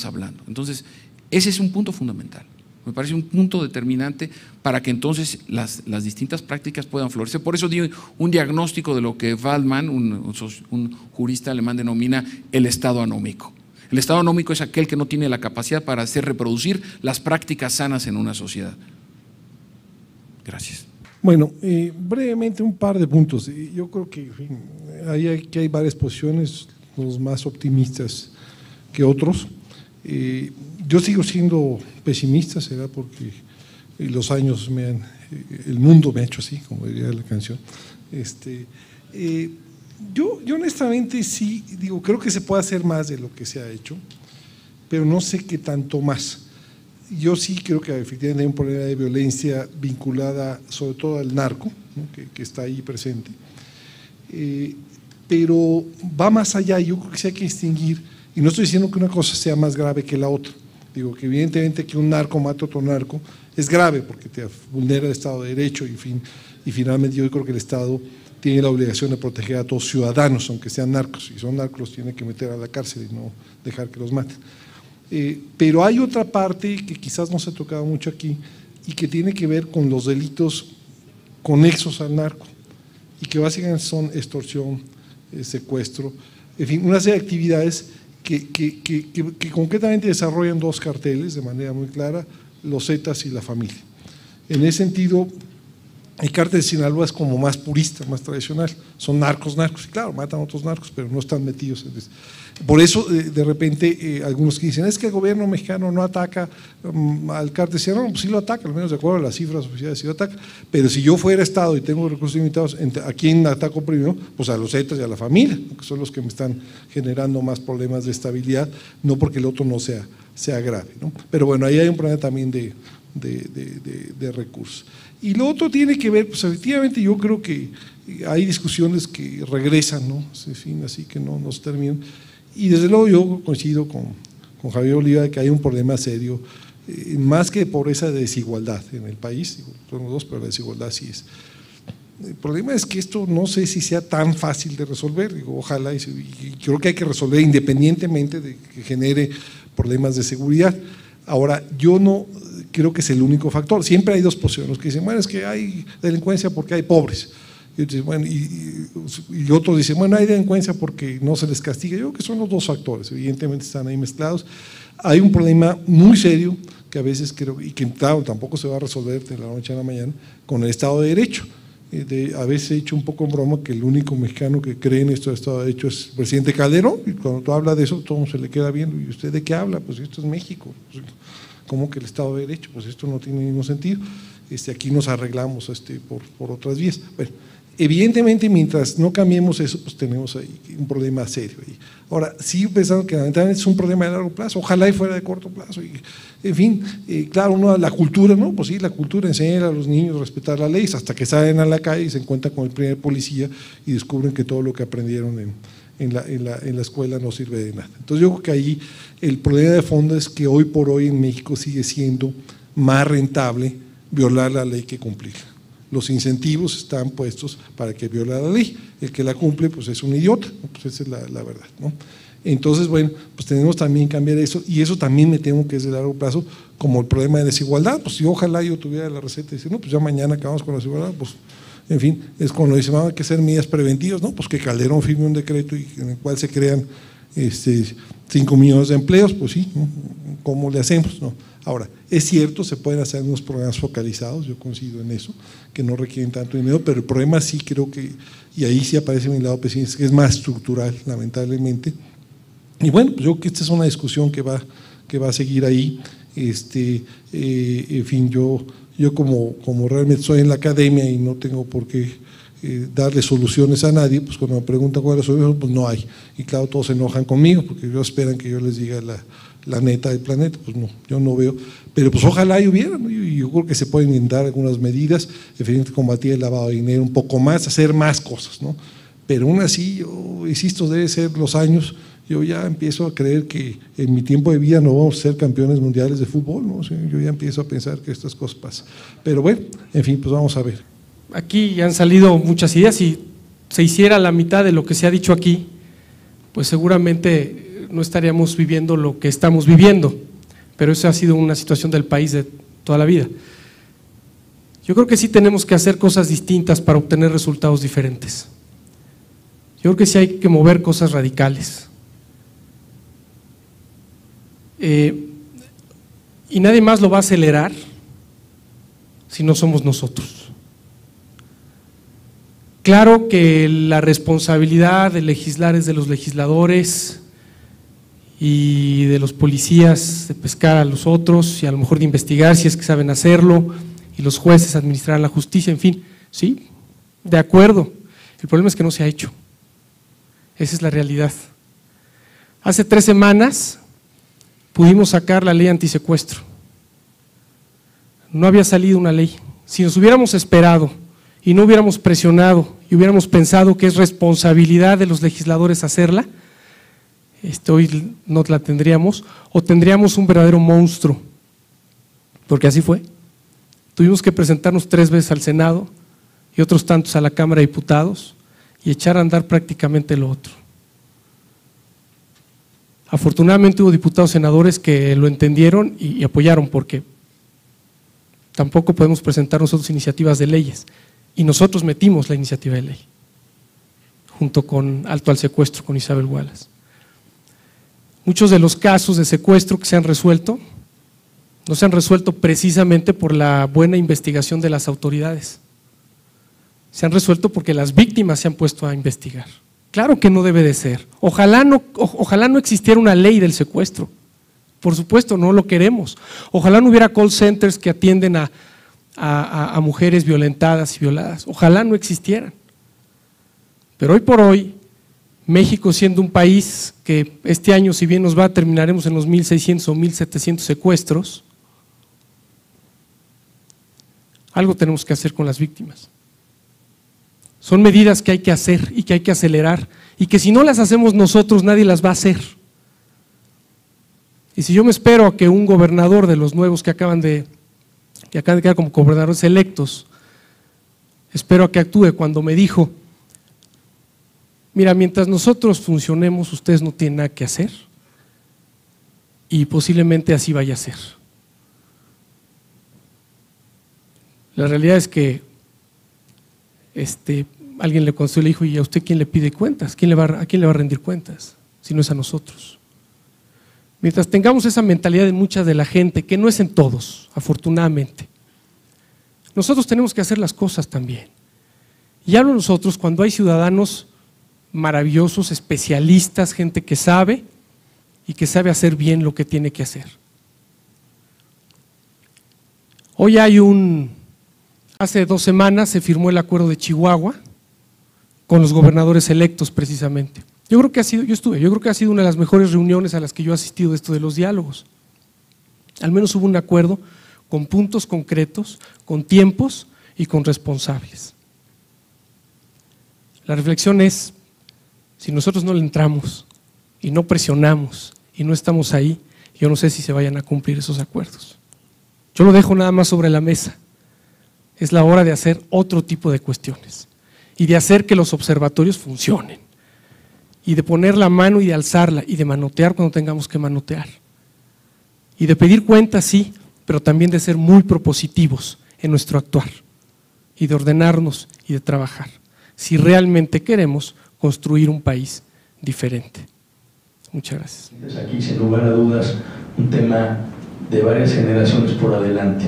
hablando? Entonces, ese es un punto fundamental. Me parece un punto determinante para que entonces las distintas prácticas puedan florecer. Por eso di un diagnóstico de lo que Waldman, un jurista alemán, denomina el estado anómico. El estado anómico es aquel que no tiene la capacidad para hacer reproducir las prácticas sanas en una sociedad. Gracias. Bueno, brevemente un par de puntos. Yo creo que en fin, hay varias posiciones, los más optimistas que otros. Yo sigo siendo pesimista, será porque los años el mundo me ha hecho así, como diría la canción. Yo honestamente sí, creo que se puede hacer más de lo que se ha hecho, pero no sé qué tanto más. Yo sí creo que efectivamente hay un problema de violencia vinculada sobre todo al narco, ¿no? que está ahí presente, pero va más allá. Yo creo que sí hay que distinguir, y no estoy diciendo que una cosa sea más grave que la otra. Digo que evidentemente que un narco mate a otro narco es grave porque te vulnera el Estado de Derecho y finalmente yo creo que el Estado tiene la obligación de proteger a todos los ciudadanos, aunque sean narcos. Si son narcos los tiene que meter a la cárcel y no dejar que los maten. Pero hay otra parte que quizás no se ha tocado mucho aquí y que tiene que ver con los delitos conexos al narco y que básicamente son extorsión, secuestro, en fin, una serie de actividades que concretamente desarrollan dos carteles de manera muy clara, los Zetas y la familia. En ese sentido, el cártel de Sinaloa es como más purista, más tradicional, son narcos, y claro, matan a otros narcos, pero no están metidos en eso. Por eso, de repente, algunos que dicen, es que el gobierno mexicano no ataca al cártel de Sinaloa. No, pues sí lo ataca, al menos de acuerdo a las cifras oficiales sí lo ataca, pero si yo fuera Estado y tengo recursos limitados, ¿a quién ataco primero? Pues a los Zetas y a la familia, que son los que me están generando más problemas de estabilidad, no porque el otro no sea grave, ¿no? Pero bueno, ahí hay un problema también de recursos. Y lo otro tiene que ver, pues efectivamente yo creo que hay discusiones que regresan, ¿no? En fin, así que no nos terminan. Y desde luego yo coincido con Javier Oliva de que hay un problema serio, más que de pobreza, de desigualdad en el país. Son los dos, pero la desigualdad sí es. El problema es que esto no sé si sea tan fácil de resolver. Ojalá, y creo que hay que resolver independientemente de que genere problemas de seguridad. Ahora, yo no creo que es el único factor. Siempre hay dos posiciones, los que dicen, bueno, es que hay delincuencia porque hay pobres. Y otros dicen, bueno, hay delincuencia porque no se les castiga. Yo creo que son los dos factores, evidentemente están ahí mezclados. Hay un problema muy serio que a veces creo, y que claro, tampoco se va a resolver de la noche a la mañana, con el Estado de Derecho. A veces he dicho un poco en broma que el único mexicano que cree en esto del Estado de Derecho es el presidente Calderón, y cuando tú hablas de eso, todo mundo se le queda viendo, ¿y usted de qué habla? Pues esto es México. ¿Cómo que el Estado de Derecho? Pues esto no tiene ningún sentido. Aquí nos arreglamos por otras vías. Bueno, evidentemente, mientras no cambiemos eso, pues tenemos ahí un problema serio. Ahora, sigo pensando que lamentablemente es un problema de largo plazo, ojalá y fuera de corto plazo. En fin, claro, la cultura, ¿no? Pues sí, la cultura, enseñar a los niños a respetar las leyes, hasta que salen a la calle y se encuentran con el primer policía y descubren que todo lo que aprendieron en la escuela no sirve de nada. Entonces yo creo que ahí el problema de fondo es que hoy por hoy en México sigue siendo más rentable violar la ley que cumplirla. Los incentivos están puestos para que viola la ley. El que la cumple, pues es un idiota, pues esa es la verdad, ¿no? Entonces, bueno, pues tenemos también que cambiar eso, y eso también me temo que es de largo plazo, como el problema de desigualdad. Pues si ojalá yo tuviera la receta y decir, no, pues ya mañana acabamos con la desigualdad, pues en fin, es cuando dicen, hay que hacer medidas preventivas, ¿no? Pues que Calderón firme un decreto en el cual se crean 5 millones de empleos, pues sí, ¿no? ¿Cómo le hacemos? No. Ahora, es cierto, se pueden hacer unos programas focalizados, yo coincido en eso, que no requieren tanto dinero, pero el problema sí creo que, y ahí sí aparece mi lado pesimista, que es más estructural, lamentablemente. Y bueno, pues yo creo que esta es una discusión que va a seguir ahí. En fin, yo como realmente estoy en la academia y no tengo por qué darle soluciones a nadie, pues cuando me preguntan cuál es la solución, pues no hay. Y claro, todos se enojan conmigo porque ellos esperan que yo les diga la neta del planeta, pues no, yo no veo. Pero pues ojalá hubiera, ¿no? Yo creo que se pueden dar algunas medidas, efectivamente combatir el lavado de dinero un poco más, hacer más cosas, ¿no? Pero aún así, yo insisto, debe ser los años. Yo ya empiezo a creer que en mi tiempo de vida no vamos a ser campeones mundiales de fútbol, ¿no? O sea, yo ya empiezo a pensar que estas cosas pasan. Pero bueno, en fin, pues vamos a ver. Aquí han salido muchas ideas. Si se hiciera la mitad de lo que se ha dicho aquí, pues seguramente no estaríamos viviendo lo que estamos viviendo, pero eso ha sido una situación del país de toda la vida. Yo creo que sí tenemos que hacer cosas distintas para obtener resultados diferentes. Yo creo que sí hay que mover cosas radicales. Y nadie más lo va a acelerar si no somos nosotros. Claro que la responsabilidad de legislar es de los legisladores y de los policías de pescar a los otros y a lo mejor de investigar si es que saben hacerlo, y los jueces administrar la justicia, en fin, sí, de acuerdo. El problema es que no se ha hecho. Esa es la realidad. Hace 3 semanas pudimos sacar la ley antisecuestro. No había salido una ley. Si nos hubiéramos esperado y no hubiéramos presionado y hubiéramos pensado que es responsabilidad de los legisladores hacerla, hoy no la tendríamos, o tendríamos un verdadero monstruo, porque así fue. Tuvimos que presentarnos 3 veces al Senado y otros tantos a la Cámara de Diputados y echar a andar prácticamente lo otro. Afortunadamente hubo diputados, senadores que lo entendieron y apoyaron, porque tampoco podemos presentar nosotros iniciativas de leyes, y nosotros metimos la iniciativa de ley junto con Alto al Secuestro, con Isabel Wallace. Muchos de los casos de secuestro que se han resuelto no se han resuelto precisamente por la buena investigación de las autoridades, se han resuelto porque las víctimas se han puesto a investigar. Claro que no debe de ser. Ojalá no existiera una ley del secuestro. Por supuesto, no lo queremos. Ojalá no hubiera call centers que atienden a mujeres violentadas y violadas. Ojalá no existieran. Pero hoy por hoy, México, siendo un país que este año, si bien nos va, terminaremos en los 1,600 o 1,700 secuestros, algo tenemos que hacer con las víctimas. Son medidas que hay que hacer y que hay que acelerar, y que si no las hacemos nosotros, nadie las va a hacer. Y si yo me espero a que un gobernador de los nuevos que acaban de quedar como gobernadores electos, espero a que actúe cuando me dijo: mira, mientras nosotros funcionemos, ustedes no tienen nada que hacer, y posiblemente así vaya a ser. La realidad es que alguien le contestó y le dijo: ¿y a usted quién le pide cuentas? ¿A quién le va a rendir cuentas? Si no es a nosotros. Mientras tengamos esa mentalidad en mucha de la gente, que no es en todos, afortunadamente, nosotros tenemos que hacer las cosas también. Y hablo nosotros cuando hay ciudadanos maravillosos, especialistas, gente que sabe y que sabe hacer bien lo que tiene que hacer. Hoy hace 2 semanas se firmó el acuerdo de Chihuahua con los gobernadores electos, precisamente. Yo creo que ha sido una de las mejores reuniones a las que yo he asistido de esto de los diálogos. Al menos hubo un acuerdo con puntos concretos, con tiempos y con responsables. La reflexión es: si nosotros no le entramos y no presionamos y no estamos ahí, yo no sé si se vayan a cumplir esos acuerdos. Yo lo dejo nada más sobre la mesa. Es la hora de hacer otro tipo de cuestiones y de hacer que los observatorios funcionen. y de poner la mano y de alzarla y de manotear cuando tengamos que manotear. Y de pedir cuentas, sí, pero también de ser muy propositivos en nuestro actuar y de ordenarnos y de trabajar, si realmente queremos construir un país diferente. Muchas gracias. Aquí, sin lugar a dudas, un tema de varias generaciones por adelante.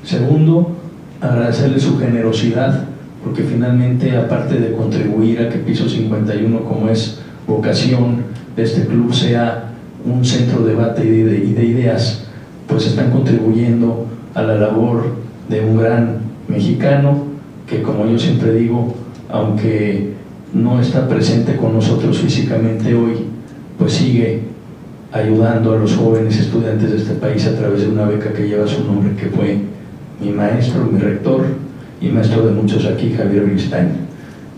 Segundo, agradecerle su generosidad, porque finalmente, aparte de contribuir a que Piso 51, como es vocación de este club, sea un centro de debate y de ideas, pues están contribuyendo a la labor de un gran mexicano que, como yo siempre digo, aunque no está presente con nosotros físicamente hoy, pues sigue ayudando a los jóvenes estudiantes de este país a través de una beca que lleva su nombre, que fue mi maestro, mi rector y maestro de muchos aquí, Javier Bristein.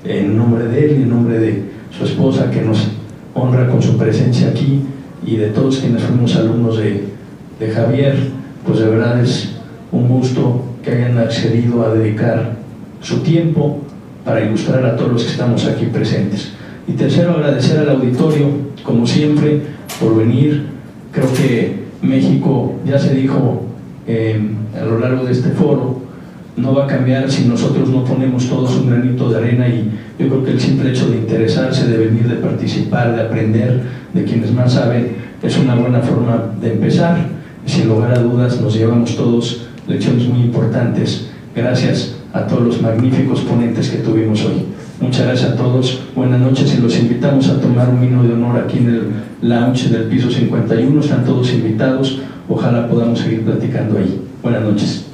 En nombre de él y en nombre de su esposa, que nos honra con su presencia aquí, y de todos quienes fuimos alumnos de Javier, pues de verdad es un gusto que hayan accedido a dedicar su tiempo para ilustrar a todos los que estamos aquí presentes. Y tercero, agradecer al auditorio, como siempre, por venir. Creo que México, ya se dijo a lo largo de este foro, no va a cambiar si nosotros no ponemos todos un granito de arena, y yo creo que el simple hecho de interesarse, de venir, de participar, de aprender de quienes más saben, es una buena forma de empezar. Sin lugar a dudas nos llevamos todos lecciones muy importantes, gracias a todos los magníficos ponentes que tuvimos hoy. Muchas gracias a todos, buenas noches, y los invitamos a tomar un vino de honor aquí en el lounge del Piso 51, están todos invitados, ojalá podamos seguir platicando ahí. Buenas noches.